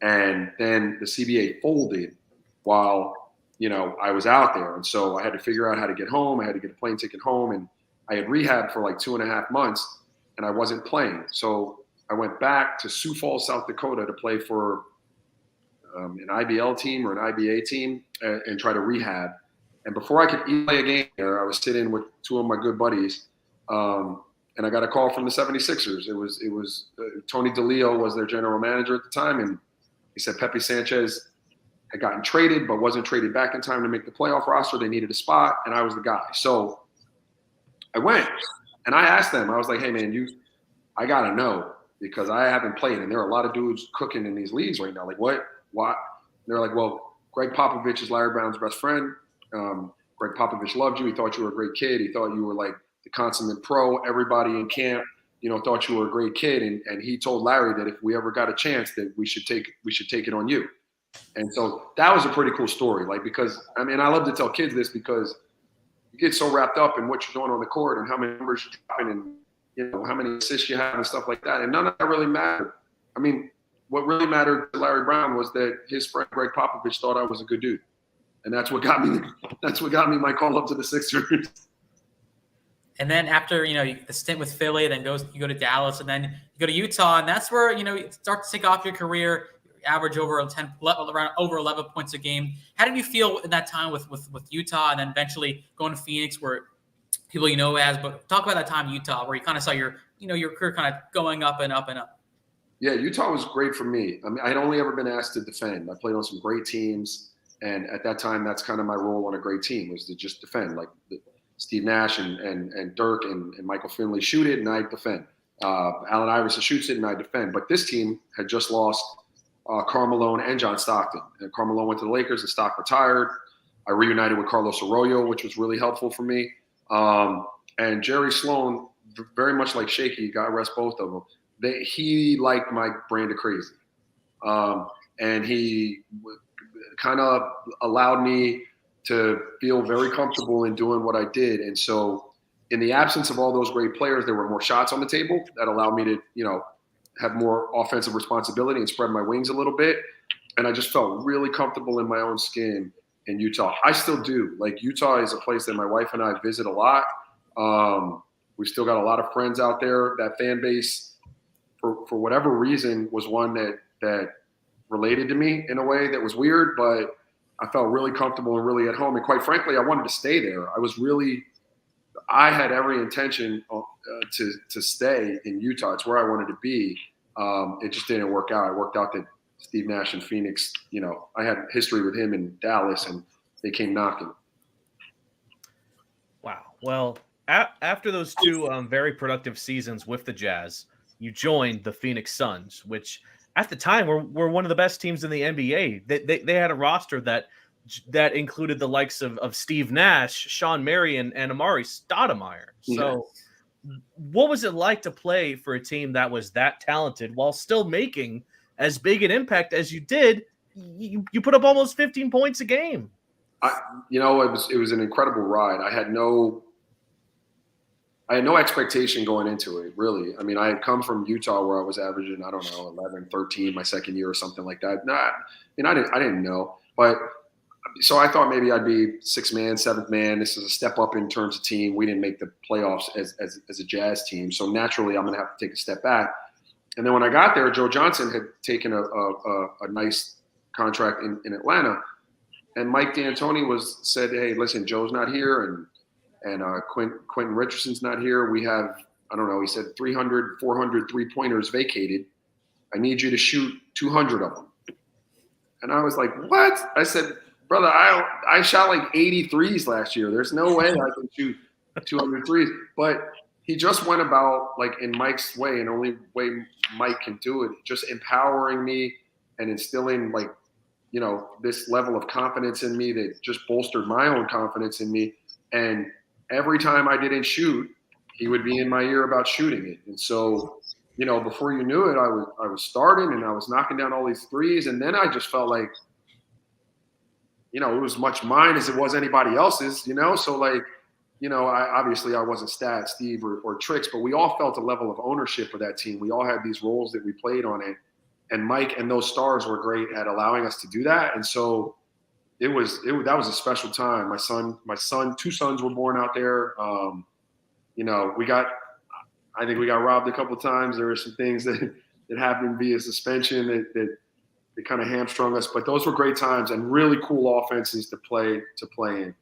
Speaker 2: and then the CBA folded while I was out there. And so I had to figure out how to get home. I had to get a plane ticket home, and I had rehabbed for like 2.5 months and I wasn't playing. So I went back to Sioux Falls, South Dakota to play for an IBL team or an IBA team and try to rehab. And before I could play a game there, I was sitting with 2 of my good buddies. And I got a call from the 76ers. It was Tony DeLeo was their general manager at the time. And he said Pepe Sanchez had gotten traded, but wasn't traded back in time to make the playoff roster. They needed a spot, and I was the guy. So I went, and I asked them. I was like, hey, man, I got to know because I haven't played, and there are a lot of dudes cooking in these leagues right now. Like, what? And they're like, well, Greg Popovich is Larry Brown's best friend. Greg Popovich loved you. He thought you were a great kid. He thought you were like the consummate pro. Everybody in camp, thought you were a great kid. And he told Larry that if we ever got a chance that we should take it on you. And so that was a pretty cool story. Like, because I love to tell kids this because you get so wrapped up in what you're doing on the court and how many numbers you're dropping and, how many assists you have and stuff like that. And none of that really mattered. What really mattered to Larry Brown was that his friend Greg Popovich thought I was a good dude. And that's what got me my call up to the Sixers.
Speaker 3: And then after, the stint with Philly, then you go to Dallas, and then you go to Utah, and that's where, you start to take off your career. average around over 11 points a game. How did you feel in that time with Utah, and then eventually going to Phoenix, where people you know as? But talk about that time in Utah, where you kind of saw your career kind of going up and up and up.
Speaker 2: Yeah, Utah was great for me. I mean, I'd only ever been asked to defend. I played on some great teams, and at that time, that's kind of my role on a great team, was to just defend. Like Steve Nash and Dirk and Michael Finley shoot it, and I defend. Allen Iverson shoots it, and I defend. But this team had just lost Karl Malone and John Stockton. And Karl Malone went to the Lakers, and Stock retired. I reunited with Carlos Arroyo, which was really helpful for me. And Jerry Sloan, very much like Shaky, God rest both of them, he liked my brand of crazy. And he kind of allowed me to feel very comfortable in doing what I did. And so in the absence of all those great players, there were more shots on the table that allowed me to, have more offensive responsibility and spread my wings a little bit. And I just felt really comfortable in my own skin in Utah. I still do. Like, Utah is a place that my wife and I visit a lot. We've still got a lot of friends out there. That fan base, for whatever reason, was one that related to me in a way that was weird, but I felt really comfortable and really at home. And quite frankly, I wanted to stay there. I had every intention to stay in Utah. It's where I wanted to be. It just didn't work out. It worked out that Steve Nash in Phoenix, I had history with him in Dallas, and they came knocking.
Speaker 1: Wow. Well, after those two very productive seasons with the Jazz, you joined the Phoenix Suns, which at the time were one of the best teams in the NBA. They had a roster that included the likes of Steve Nash, Sean Marion, and Amari Stoudemire. So what was it like to play for a team that was that talented while still making as big an impact as you did? You put up almost 15 points a game.
Speaker 2: It was an incredible ride. I had no expectation going into it, really. I mean, I had come from Utah where I was averaging, 11, 13 my second year or something like that. I didn't know. But so I thought maybe I'd be sixth man, seventh man. This is a step up in terms of team. We didn't make the playoffs as a Jazz team. So naturally, I'm going to have to take a step back. And then when I got there, Joe Johnson had taken a nice contract in Atlanta. And Mike D'Antoni said, hey, listen, Joe's not here, and Quentin Richardson's not here. We have, he said 300, 400 three-pointers vacated. I need you to shoot 200 of them. And I was like, what? I said, brother, I shot like 80 threes last year. There's no way I can shoot 200 threes. But he just went about, like, in Mike's way, and only way Mike can do it, just empowering me and instilling, like, this level of confidence in me that just bolstered my own confidence in me. And every time I didn't shoot, he would be in my ear about shooting it. And so, before you knew it, I was starting and I was knocking down all these threes. And then I just felt like, it was much mine as it was anybody else's, So, like, I wasn't Stat, Steve, or Tricks, but we all felt a level of ownership of that team. We all had these roles that we played on it. And Mike and those stars were great at allowing us to do that. And so that was a special time. My two sons were born out there. I think we got robbed a couple of times. There were some things that happened via suspension that kind of hamstrung us, but those were great times and really cool offenses to play in.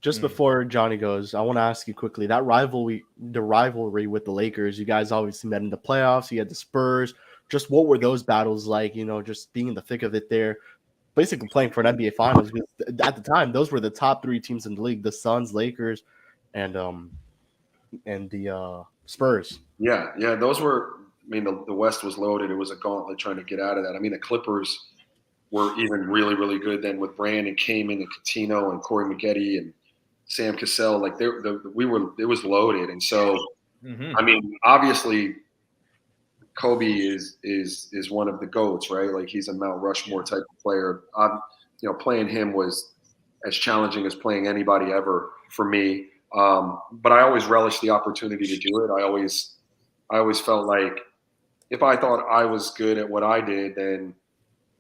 Speaker 4: Just before Johnny goes, I want to ask you quickly, the rivalry with the Lakers, you guys obviously met in the playoffs. You had the Spurs. Just what were those battles like, just being in the thick of it there, basically playing for an NBA Finals? Because at the time, those were the top three teams in the league, the Suns, Lakers, and the Spurs.
Speaker 2: Yeah, those were – the West was loaded. It was a gauntlet trying to get out of that. The Clippers were even really, really good then with Brand and Kaman and Coutinho and Corey Maggette and Sam Cassell. Like, it was loaded. And so, obviously – Kobe is one of the GOATs, right? Like, he's a Mount Rushmore type of player. Playing him was as challenging as playing anybody ever for me. But I always relished the opportunity to do it. I always felt like if I thought I was good at what I did, then,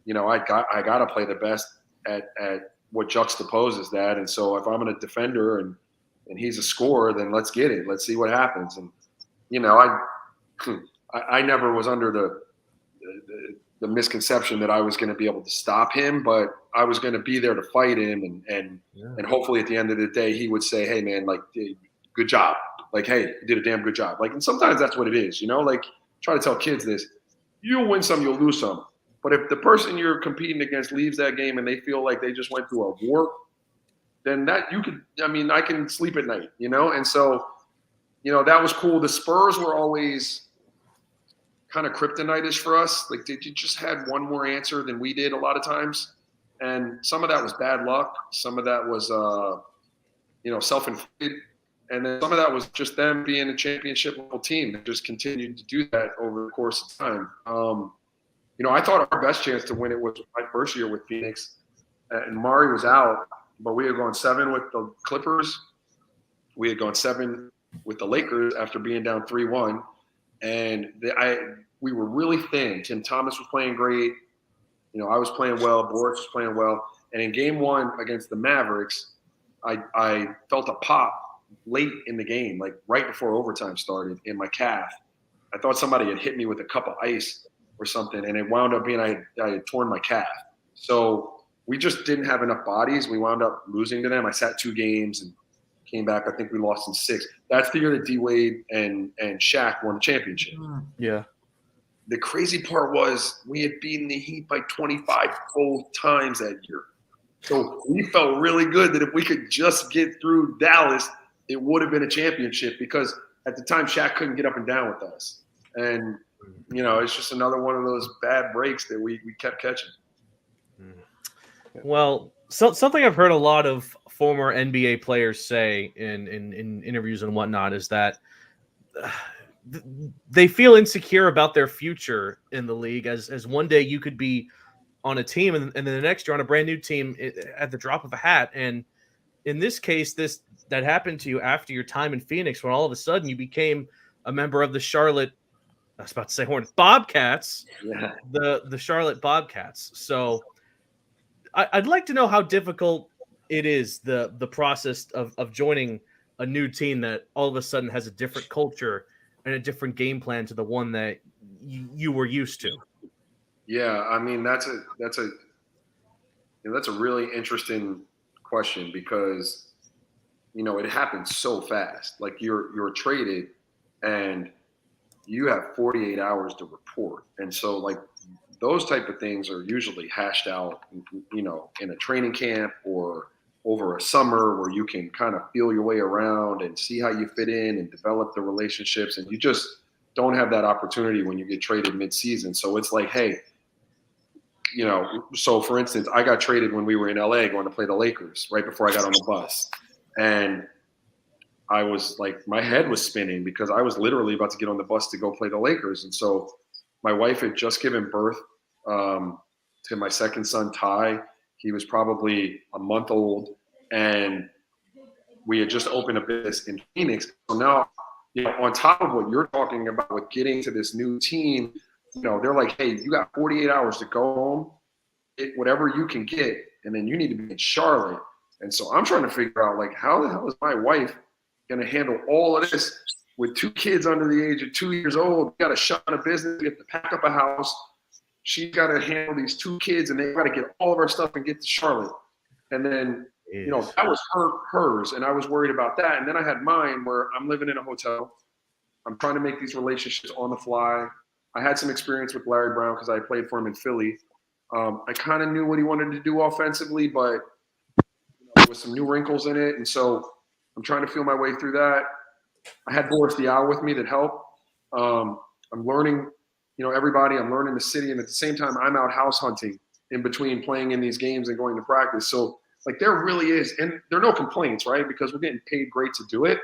Speaker 2: I got to play the best at what juxtaposes that. And so if I'm a defender and he's a scorer, then let's get it. Let's see what happens. And, I never was under the misconception that I was going to be able to stop him, but I was going to be there to fight him. And hopefully at the end of the day, he would say, hey man, like, good job. Like, hey, you did a damn good job. Like, and sometimes that's what it is, like try to tell kids this, you'll win some, you'll lose some. But if the person you're competing against leaves that game and they feel like they just went through a war, then that I can sleep at night, And so, that was cool. The Spurs were always kind of kryptonite-ish for us. Like, they just had one more answer than we did a lot of times. And some of that was bad luck. Some of that was, self-inflicted. And then some of that was just them being a championship level team that just continued to do that over the course of time. I thought our best chance to win it was my first year with Phoenix. And Mari was out, but we had gone 7 with the Clippers. We had gone 7 with the Lakers after being down 3-1. And we were really thin. Tim Thomas was playing great. I was playing well. Boris was playing well. And in game 1 against the Mavericks, I felt a pop late in the game, like right before overtime started, in my calf. I thought somebody had hit me with a cup of ice or something, and it wound up being I had torn my calf. So we just didn't have enough bodies. We wound up losing to them. I sat 2 games and came back. I think we lost in 6. That's the year that D Wade and Shaq won the championship.
Speaker 4: Yeah.
Speaker 2: The crazy part was we had beaten the Heat by 25 full times that year. So we felt really good that if we could just get through Dallas, it would have been a championship, because at the time Shaq couldn't get up and down with us. And, it's just another one of those bad breaks that we kept catching.
Speaker 1: Well, something I've heard a lot of former NBA players say in interviews and whatnot is that they feel insecure about their future in the league, as one day you could be on a team and then the next year on a brand new team at the drop of a hat. And in this case, that happened to you after your time in Phoenix, when all of a sudden you became a member of the Charlotte, I was about to say Hornets, Bobcats, the Charlotte Bobcats. So I'd like to know how difficult it is, the process of joining a new team that all of a sudden has a different culture and a different game plan to the one that you were used to.
Speaker 2: Yeah, I mean that's a really interesting question, because it happens so fast. Like you're traded and you have 48 hours to report, and so like those type of things are usually hashed out, in a training camp or over a summer, where you can kind of feel your way around and see how you fit in and develop the relationships, and you just don't have that opportunity when you get traded mid-season. So it's like, hey, so for instance, I got traded when we were in LA going to play the Lakers right before I got on the bus. And I was like, my head was spinning, because I was literally about to get on the bus to go play the Lakers. And so my wife had just given birth to my second son, Ty. He was probably a month old, and we had just opened a business in Phoenix. So now, on top of what you're talking about with getting to this new team, they're like, hey, you got 48 hours to go home, get whatever you can get, and then you need to be in Charlotte. And so I'm trying to figure out, like, how the hell is my wife going to handle all of this with 2 kids under the age of 2 years old? We got to shut down a business, we have to pack up a house. She's got to handle these 2 kids, and they got to get all of our stuff and get to Charlotte. And then, that was hers, and I was worried about that. And then I had mine, where I'm living in a hotel. I'm trying to make these relationships on the fly. I had some experience with Larry Brown because I played for him in Philly. I kind of knew what he wanted to do offensively, but there was some new wrinkles in it. And so I'm trying to feel my way through that. I had Boris Diaw with me that helped. I'm learning, everybody. I'm learning the city. And at the same time, I'm out house hunting in between playing in these games and going to practice. So, like, there really is, and there are no complaints, right? Because we're getting paid great to do it.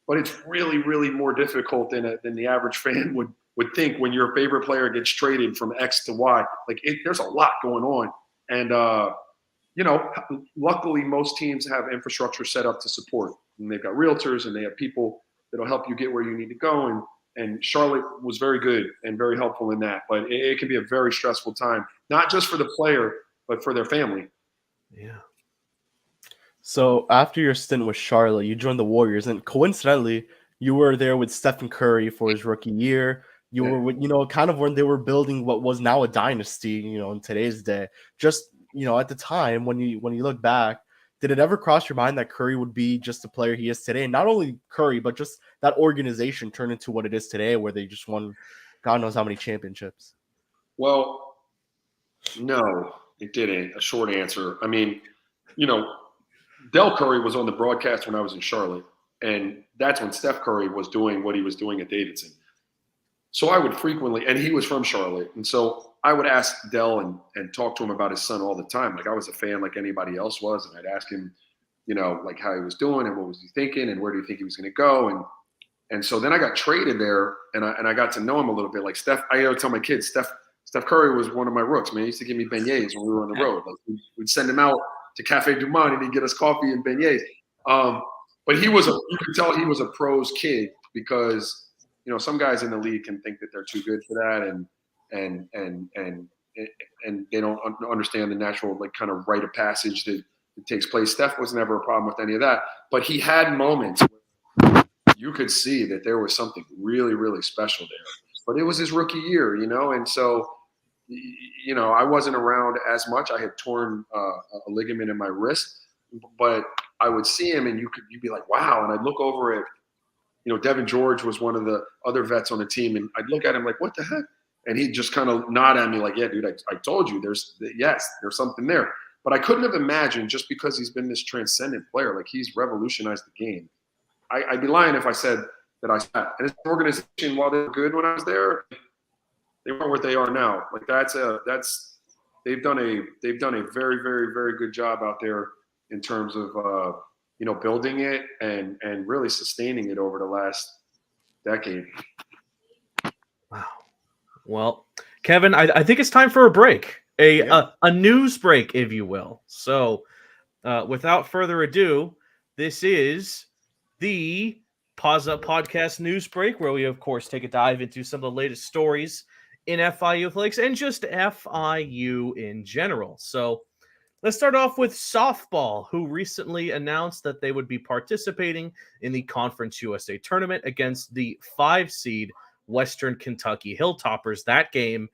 Speaker 2: But it's really, really more difficult than the average fan would think when your favorite player gets traded from X to Y. Like, there's a lot going on. And, luckily most teams have infrastructure set up to support. And they've got realtors, and they have people that'll help you get where you need to go. And Charlotte was very good and very helpful in that. But it can be a very stressful time, not just for the player, but for their family.
Speaker 1: Yeah.
Speaker 4: So after your stint with Charlotte, you joined the Warriors, and coincidentally, you were there with Stephen Curry for his rookie year. You were, kind of when they were building what was now a dynasty, in today's day. Just, at the time when you look back, did it ever cross your mind that Curry would be just the player he is today? And not only Curry, but just that organization turned into what it is today, where they just won God knows how many championships.
Speaker 2: Well, no, it didn't. A short answer. I mean, Del Curry was on the broadcast when I was in Charlotte, and that's when Steph Curry was doing what he was doing at Davidson. So I would frequently, and he was from Charlotte, and so I would ask Del and talk to him about his son all the time. Like I was a fan like anybody else was, and I'd ask him, like how he was doing and what was he thinking and where do you think he was going to go. And so then I got traded there, and I got to know him a little bit. Like Steph, I tell my kids, Steph Curry was one of my rooks, man. He used to give me beignets when we were on the road. Like we'd send him out to Cafe Du Monde, and he'd get us coffee and beignets. But you could tell he was a pros kid because, some guys in the league can think that they're too good for that, and they don't understand the natural, like, kind of rite of passage that takes place. Steph was never a problem with any of that, but he had moments where you could see that there was something really, really special there. But it was his rookie year, and so, I wasn't around as much. I had torn a ligament in my wrist, but I would see him, and you'd be like, wow. And I'd look over at, Devin George was one of the other vets on the team, and I'd look at him like, what the heck? And he'd just kind of nod at me like, yeah, dude, I told you there's something there. But I couldn't have imagined, just because he's been this transcendent player, like he's revolutionized the game. I'd be lying if I said that I sat. And his organization, while they were good when I was there, they weren't what they are now. Like they've done a very, very, very good job out there in terms of building it and really sustaining it over the last decade.
Speaker 1: Wow. Well, Kevin, I think it's time for a break, a news break, if you will. So, without further ado, this is the Paws Up Podcast news break, where we, of course, take a dive into some of the latest stories in FIU athletics and just FIU in general. So, let's start off with softball, who recently announced that they would be participating in the Conference USA tournament against the 5-seed Western Kentucky Hilltoppers. That game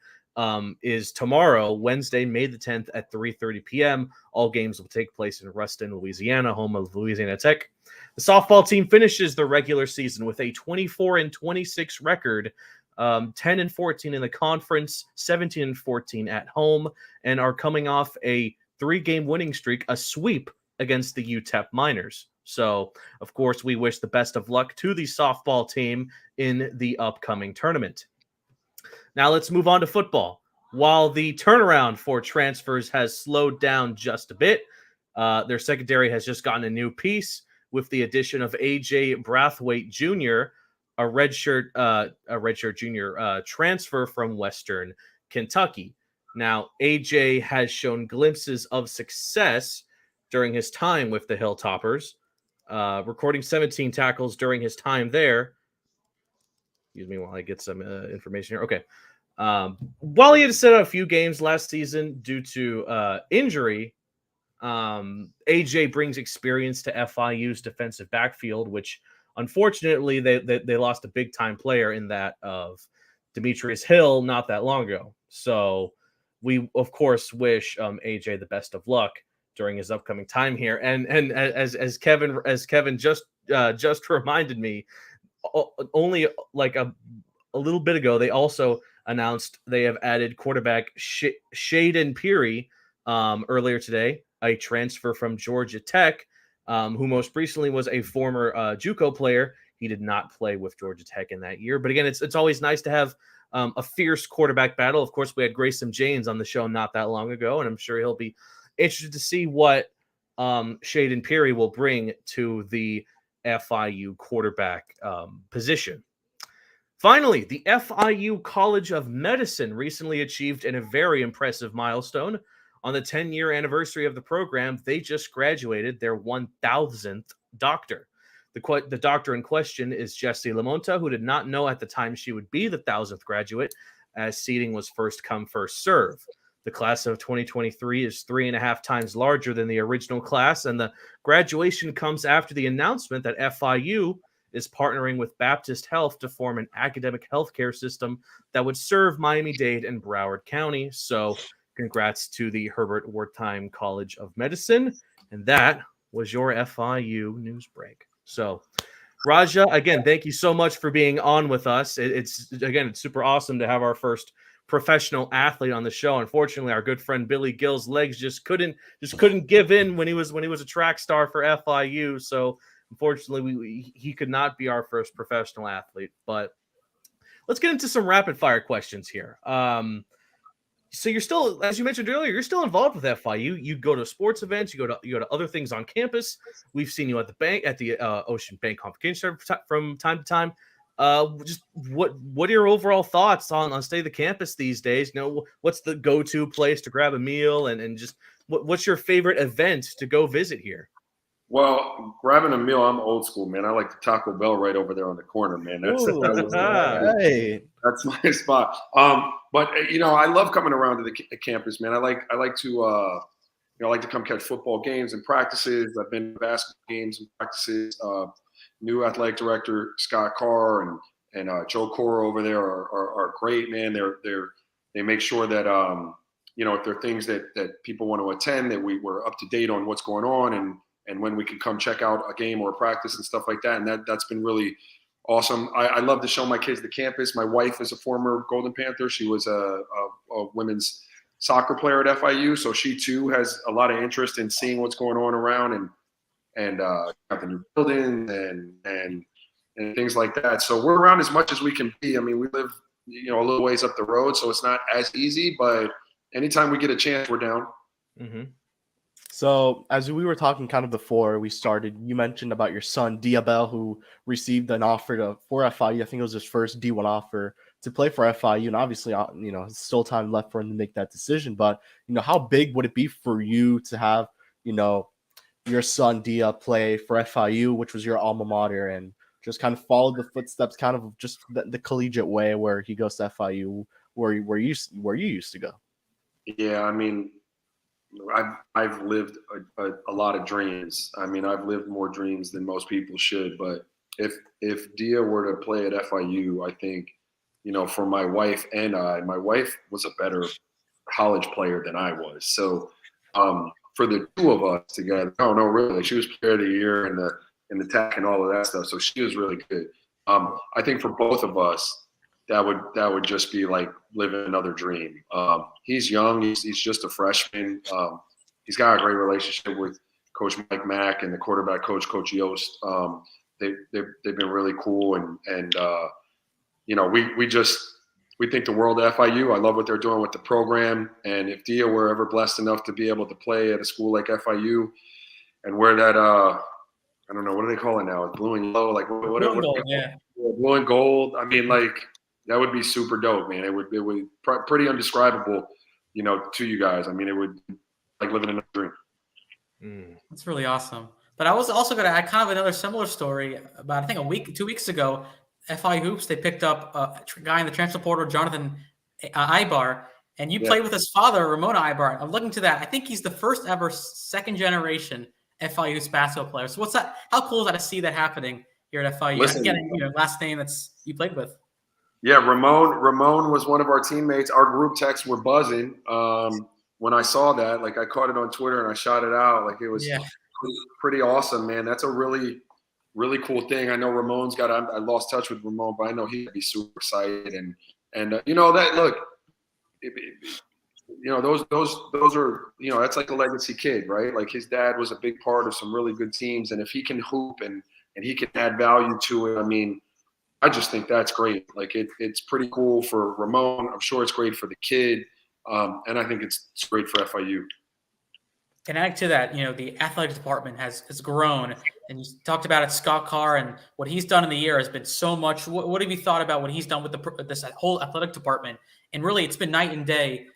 Speaker 1: is tomorrow, Wednesday, May the 10th at 3:30 p.m. All games will take place in Ruston, Louisiana, home of Louisiana Tech. The softball team finishes the regular season with a 24-26 record, 10-14 in the conference, 17-14 at home, and are coming off a 3-game winning streak, a sweep against the UTEP Miners. So, of course, we wish the best of luck to the softball team in the upcoming tournament. Now let's move on to football. While the turnaround for transfers has slowed down just a bit, their secondary has just gotten a new piece with the addition of A.J. Brathwaite Jr., a redshirt junior transfer from Western Kentucky. Now, A.J. has shown glimpses of success during his time with the Hilltoppers, recording 17 tackles during his time there. Excuse me while I get some information here. Okay. While he had to sit out a few games last season due to injury, AJ brings experience to FIU's defensive backfield, which unfortunately they lost a big-time player in that of Demetrius Hill not that long ago. So we, of course, wish AJ the best of luck during his upcoming time here. And as Kevin just reminded me, only like a little bit ago, they also announced they have added quarterback Shaden Peary earlier today, a transfer from Georgia Tech, who most recently was a former JUCO player. He did not play with Georgia Tech in that year. But again, it's always nice to have a fierce quarterback battle. Of course, we had Grayson James on the show not that long ago, and I'm sure he'll be interested to see what Shaden Peary will bring to the FIU quarterback position. Finally, the FIU College of Medicine recently achieved a very impressive milestone. On the 10-year anniversary of the program, they just graduated their 1,000th doctor. The doctor in question is Jessie Lamonta, who did not know at the time she would be the 1,000th graduate, as seating was first come, first serve. The class of 2023 is 3.5 times larger than the original class, and the graduation comes after the announcement that FIU is partnering with Baptist Health to form an academic healthcare system that would serve Miami-Dade and Broward County. So congrats to the Herbert Wertheim College of Medicine. And that was your FIU news break. So Raja, again, thank you so much for being on with us. It's super awesome to have our first professional athlete on the show. Unfortunately, our good friend Billy Gill's legs just couldn't give in when he was a track star for FIU. So unfortunately, he could not be our first professional athlete. But let's get into some rapid fire questions here. So you're still, as you mentioned earlier, you're still involved with FIU. You go to sports events, you go to other things on campus. We've seen you at the Ocean Bank Convocation from time to time. Just what are your overall thoughts on state of the campus these days? You know, what's the go-to place to grab a meal, and just what's your favorite event to go visit here?
Speaker 2: Well, grabbing a meal, I'm old school, man. I like the Taco Bell right over there on the corner, man. That's my spot. But I love coming around to the campus, man. I like to I like to come catch football games and practices. I've been to basketball games and practices. New athletic director Scott Carr and Joe Cora over there are great, man. They make sure that if there are things that people want to attend, that we're up to date on what's going on and when we can come check out a game or a practice and stuff like that. And that's been really awesome. I love to show my kids the campus. My wife is a former Golden Panther. She was a women's soccer player at FIU, so she too has a lot of interest in seeing what's going on around and got the new building and things like that. So we're around as much as we can be. I mean, we live a little ways up the road, so it's not as easy. But anytime we get a chance, we're down.
Speaker 1: Mm-hmm.
Speaker 4: So as we were talking kind of before we started, you mentioned about your son, Diabel, who received an offer for FIU. I think it was his first D1 offer to play for FIU. And obviously, there's still time left for him to make that decision. But, how big would it be for you to have, your son, Dia, play for FIU, which was your alma mater, and just kind of follow the footsteps, kind of just the collegiate way where he goes to FIU, where you used to go?
Speaker 2: Yeah, I mean, I've lived a lot of dreams. I mean, I've lived more dreams than most people should. But if Dia were to play at FIU, I think, for my wife and my wife was a better college player than I was. So for the two of us together, no, really, she was player of the year in the TAC and all of that stuff. So she was really good. I think for both of us, that would just be like living another dream. He's young. He's just a freshman. He's got a great relationship with Coach Mike Mack and the quarterback coach, Coach Yost. They've been really cool, and we think the world of FIU. I love what they're doing with the program. And if Dia were ever blessed enough to be able to play at a school like FIU and wear that I don't know, what do they call it now? It's blue and yellow, like whatever. Blue and gold. I mean, like, that would be super dope, man. It would pretty undescribable, to you guys. I mean, it would be like living in a dream.
Speaker 3: That's really awesome. But I was also going to add kind of another similar story about, I think 2 weeks ago, FI Hoops, they picked up a guy in the transfer portal, Jonathan Ibar, and you played with his father, Ramona Ibar. I'm looking to that. I think he's the first ever second generation FI Hoops basketball player. So what's that? How cool is that to see that happening here at FIU?
Speaker 2: Listen,
Speaker 3: getting last name that's you played with.
Speaker 2: Yeah, Ramon was one of our teammates. Our group texts were buzzing when I saw that. Like, I caught it on Twitter and I shot it out. Like, it was pretty awesome, man. That's a really, really cool thing. I know Ramon's I lost touch with Ramon, but I know he'd be super excited. And that, look, those are, that's like a legacy kid, right? Like, his dad was a big part of some really good teams. And if he can hoop and he can add value to it, I mean, I just think that's great. Like, it's pretty cool for Ramon. I'm sure it's great for the kid. And I think it's great for FIU.
Speaker 3: And add to that, the athletic department has grown. And you talked about it, Scott Carr, and what he's done in the year has been so much. What have you thought about what he's done with this whole athletic department? And really, it's been night and day,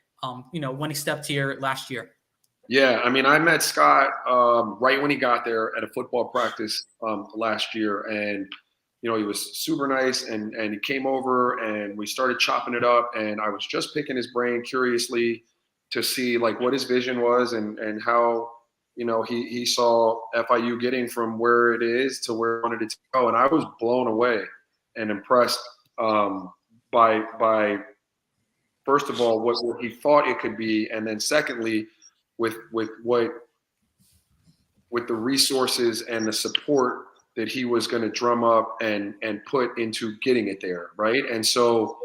Speaker 3: when he stepped here last year.
Speaker 2: Yeah, I mean, I met Scott right when he got there at a football practice last year. And he was super nice, and he came over and we started chopping it up, and I was just picking his brain curiously to see like what his vision was and how he saw FIU getting from where it is to where it wanted it to go, and I was blown away and impressed by first of all what he thought it could be, and then secondly with the resources and the support that he was going to drum up and put into getting it there, right? And so,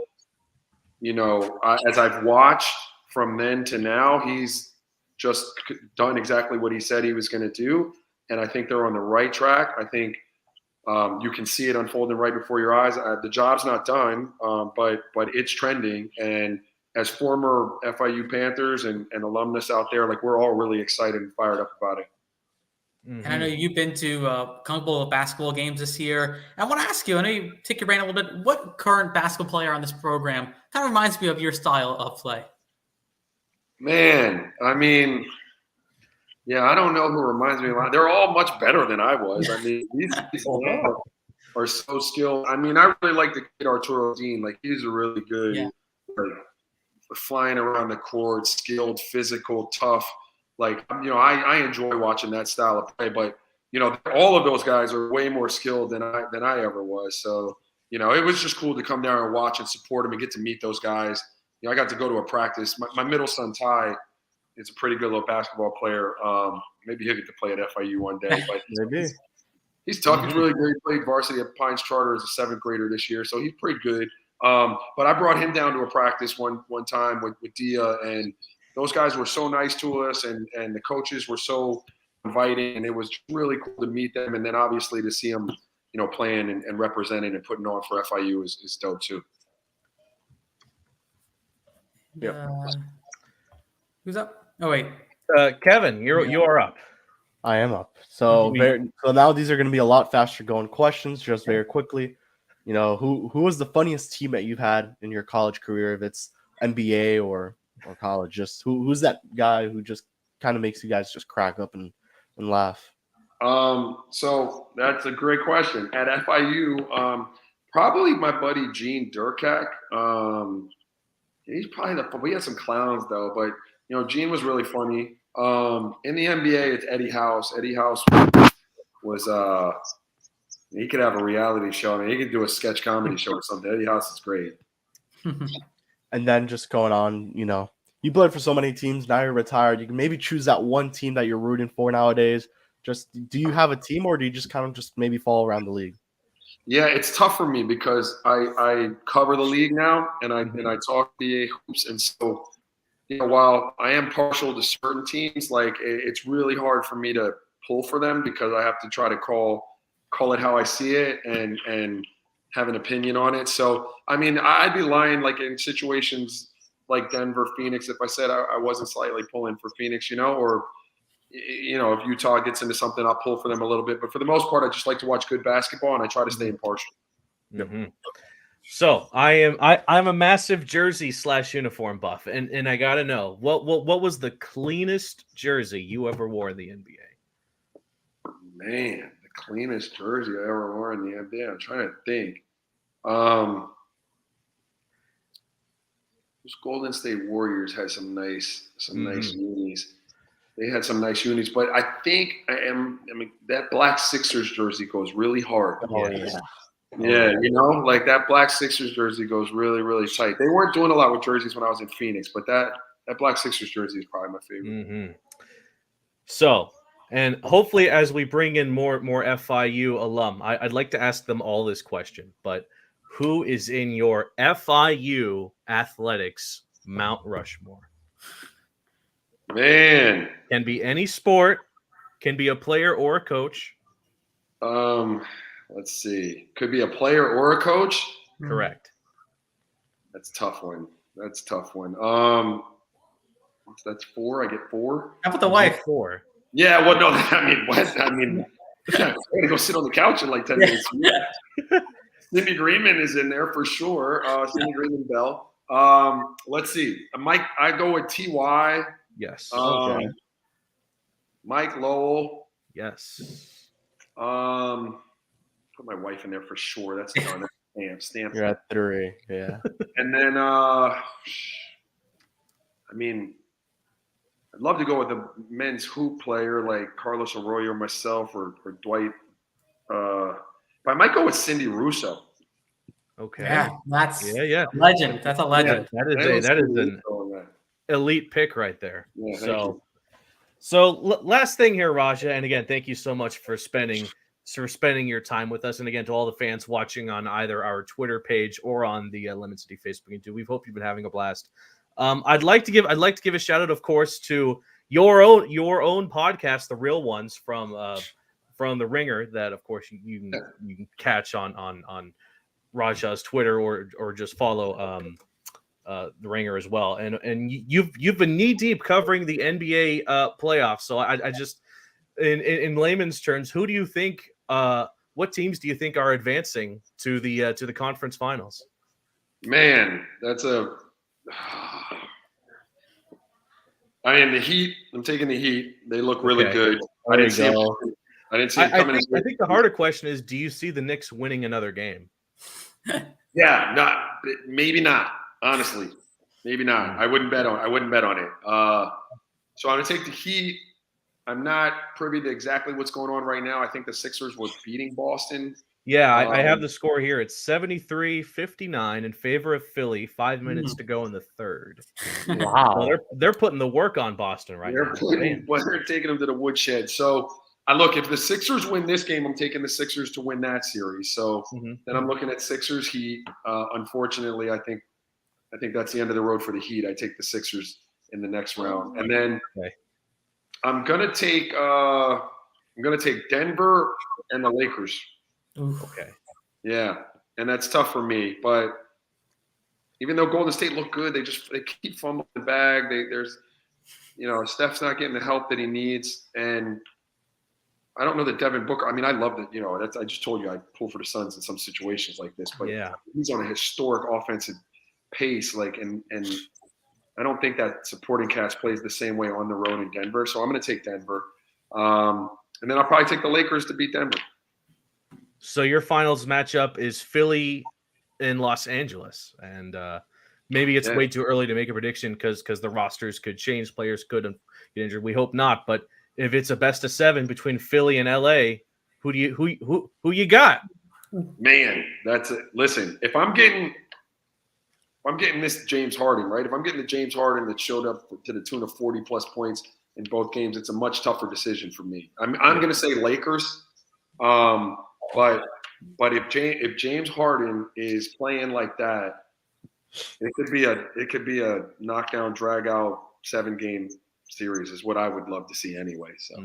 Speaker 2: as I've watched from then to now, he's just done exactly what he said he was going to do, and I think they're on the right track. I think you can see it unfolding right before your eyes. The job's not done, but it's trending. And as former FIU Panthers and alumnus out there, like, we're all really excited and fired up about it.
Speaker 3: And I know you've been to a couple of basketball games this year. And I want to ask you, I know you take your brain a little bit, what current basketball player on this program kind of reminds me of your style of play?
Speaker 2: Man, I mean, yeah, I don't know who reminds me a lot. They're all much better than I was. I mean, these are so skilled. I mean, I really like the kid Arturo Dean. Like, he's a really good, like, flying around the court, skilled, physical, tough. Like, I enjoy watching that style of play, but all of those guys are way more skilled than I ever was. So, it was just cool to come down and watch and support them and get to meet those guys. I got to go to a practice. My middle son Ty is a pretty good little basketball player. Maybe he'll get to play at FIU one day. But he's tough. He's really good. He played varsity at Pines Charter as a 7th grader this year, so he's pretty good. But I brought him down to a practice one time with Dia, and those guys were so nice to us, and the coaches were so inviting, and it was really cool to meet them. And then obviously to see them, playing and representing and putting on for FIU is dope too.
Speaker 3: Who's up? Oh, wait.
Speaker 1: Kevin, you are up.
Speaker 4: I am up. So now these are going to be a lot faster going questions, just very quickly. Who was the funniest teammate you've had in your college career, if it's NBA or college? Just who's that guy who just kind of makes you guys just crack up and laugh?
Speaker 2: So that's a great question. At FIU, probably my buddy Gene Durkak. He's probably we had some clowns though, but Gene was really funny. In the NBA, it's Eddie House. Eddie House was he could have a reality show. I mean, he could do a sketch comedy show or something. Eddie House is great.
Speaker 4: And then just going on, you played for so many teams. Now you're retired. You can maybe choose that one team that you're rooting for nowadays. Just, do you have a team, or do you just kind of just maybe follow around the league?
Speaker 2: Yeah, it's tough for me because I cover the league now, and I talk BA hoops, and so while I am partial to certain teams, like, it's really hard for me to pull for them because I have to try to call it how I see it and have an opinion on it. So, I mean, I'd be lying, like, in situations like Denver, Phoenix, if I said I wasn't slightly pulling for Phoenix, or, if Utah gets into something, I'll pull for them a little bit. But for the most part, I just like to watch good basketball, and I try to stay impartial.
Speaker 1: Mm-hmm. So I'm a massive jersey / uniform buff, and I gotta know what was the cleanest jersey you ever wore in the NBA?
Speaker 2: Man, the cleanest jersey I ever wore in the NBA. I'm trying to think. Those Golden State Warriors had some nice unis. They had some nice unis, but I think that black Sixers jersey goes really hard. Yeah, like that black Sixers jersey goes really, really tight. They weren't doing a lot with jerseys when I was in Phoenix, but that black Sixers jersey is probably my favorite.
Speaker 1: Mm-hmm. So, and hopefully as we bring in more FIU alum, I'd like to ask them all this question, but who is in your FIU athletics Mount Rushmore?
Speaker 2: Man.
Speaker 1: Can be any sport, can be a player or a coach.
Speaker 2: Let's see. Could be a player or a coach?
Speaker 1: Correct.
Speaker 2: That's a tough one. That's 4. I get 4.
Speaker 3: How about the wife?
Speaker 1: 4.
Speaker 2: Yeah, well, no, I mean, what? I mean, I'm going to go sit on the couch in like 10 minutes. Cindy Greenman is in there for sure. Cindy Greenman Bell. Let's see. Mike, I go with T.Y.
Speaker 1: Yes.
Speaker 4: Okay.
Speaker 2: Mike Lowell.
Speaker 1: Yes.
Speaker 2: Put my wife in there for sure. That's done. Stamp.
Speaker 4: You're at 3. Yeah.
Speaker 2: And then, I mean, I'd love to go with a men's hoop player like Carlos Arroyo or myself or Dwight. But I might go with Cindy Russo.
Speaker 1: Okay.
Speaker 3: Yeah, that's
Speaker 1: Yeah.
Speaker 3: a legend. That's a legend.
Speaker 1: That is an elite pick right there.
Speaker 2: Yeah,
Speaker 1: Last thing here, Raja, and again, thank you so much for spending your time with us. And again, to all the fans watching on either our Twitter page or on the Lemon City Facebook and we hope you've been having a blast. I'd like to give a shout out, of course, to your own podcast, The Real Ones from The Ringer, that of course you can catch on Raja's Twitter or just follow The Ringer as well. And you've been knee deep covering the NBA playoffs. So I just in layman's terms, who do you think? What teams do you think are advancing to the conference finals?
Speaker 2: Man, that's a. I mean, the Heat. I'm taking the Heat. They look really good. I didn't see it coming.
Speaker 1: I think the harder question is, do you see the Knicks winning another game?
Speaker 2: Yeah, maybe not. Honestly, maybe not. I wouldn't bet on it. So I'm gonna take the Heat. I'm not privy to exactly what's going on right now. I think the Sixers were beating Boston.
Speaker 1: Yeah, I have the score here. It's 73-59 in favor of Philly. 5 minutes to go in the third.
Speaker 4: Wow.
Speaker 1: So they're putting the work on Boston right now.
Speaker 2: They're taking them to the woodshed. So I look, if the Sixers win this game, I'm taking the Sixers to win that series. So then I'm looking at Sixers Heat. Unfortunately, I think that's the end of the road for the Heat. I take the Sixers in the next round, and then I'm gonna take Denver and the Lakers.
Speaker 1: Okay.
Speaker 2: Yeah, and that's tough for me. But even though Golden State look good, they keep fumbling the bag. Steph's not getting the help that he needs, and I don't know that Devin Booker. I mean, I love that. I just told you I pull for the Suns in some situations like this, but he's on a historic offensive pace. And I don't think that supporting cast plays the same way on the road in Denver. So I'm going to take Denver, and then I'll probably take the Lakers to beat Denver.
Speaker 1: So your finals matchup is Philly in Los Angeles, and maybe it's way too early to make a prediction because the rosters could change, players could get injured. We hope not, but if it's a best of 7 between Philly and LA, who you got?
Speaker 2: Man, that's it. Listen, if I'm getting this James Harden, right? If I'm getting the James Harden that showed up to the tune of 40 plus points in both games, it's a much tougher decision for me. I'm going to say Lakers. But if James Harden is playing like that, it could be a knockdown, drag out 7-game series is what I would love to see anyway. So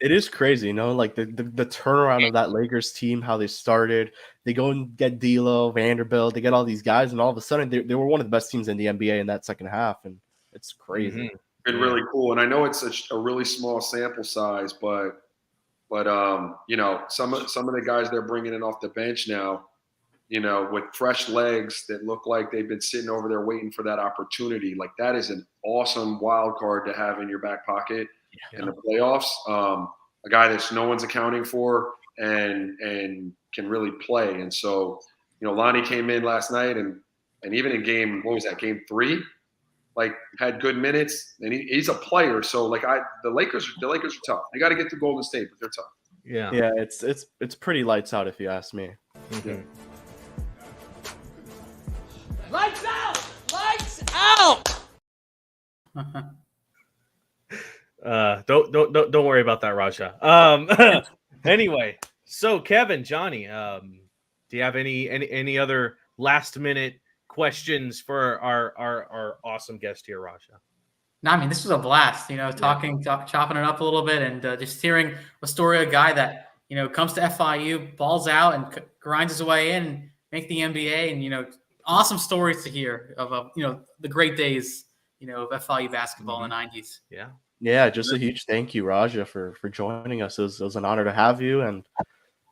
Speaker 4: It is crazy, like the turnaround of that Lakers team, how they started. They go and get D'Lo, Vanderbilt, they get all these guys, and all of a sudden they were one of the best teams in the NBA in that second half, and it's crazy.
Speaker 2: Been really cool, and I know it's a really small sample size, but some of the guys they're bringing in off the bench now, with fresh legs that look like they've been sitting over there waiting for that opportunity. Like that is an awesome wild card to have in your back pocket in the playoffs. A guy that no one's accounting for and can really play. And so, Lonnie came in last night and even in game 3, like had good minutes, and he's a player. So the Lakers are tough. They got to get to Golden State, but they're tough.
Speaker 4: Yeah, it's pretty lights out if you ask me.
Speaker 2: Yeah.
Speaker 5: Lights out! Lights out!
Speaker 1: Don't worry about that, Raja. Anyway, so Kevin, Johnny, do you have any other last minute questions for our awesome guest here, Raja?
Speaker 3: No, I mean, this was a blast, chopping it up a little bit and just hearing a story of a guy that, comes to FIU, balls out and grinds his way in, make the NBA, and, awesome stories to hear of, the great days, of FIU basketball in the 90s.
Speaker 4: Yeah, just a huge thank you, Raja, for joining us. It was an honor to have you, and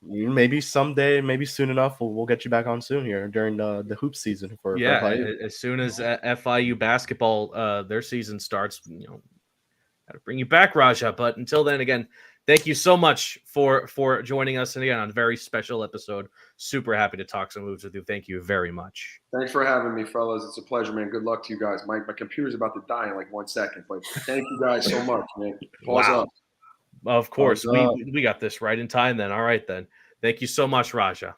Speaker 4: maybe someday, maybe soon enough, we'll get you back on soon here during the hoop season for FIU.
Speaker 1: As soon as FIU basketball their season starts, got to bring you back, Raja. But until then, again, thank you so much for joining us, and again on a very special episode. super happy to talk some hoops with you. Thank you very much.
Speaker 2: Thanks for having me, fellas. It's a pleasure, man. Good luck to you guys. My computer's about to die in like 1 second, but thank you guys so much, man. Paws
Speaker 1: Wow.
Speaker 2: up.
Speaker 1: Of course,
Speaker 4: Paws up.
Speaker 1: we got this right in time then. All right then. Thank you so much, Raja.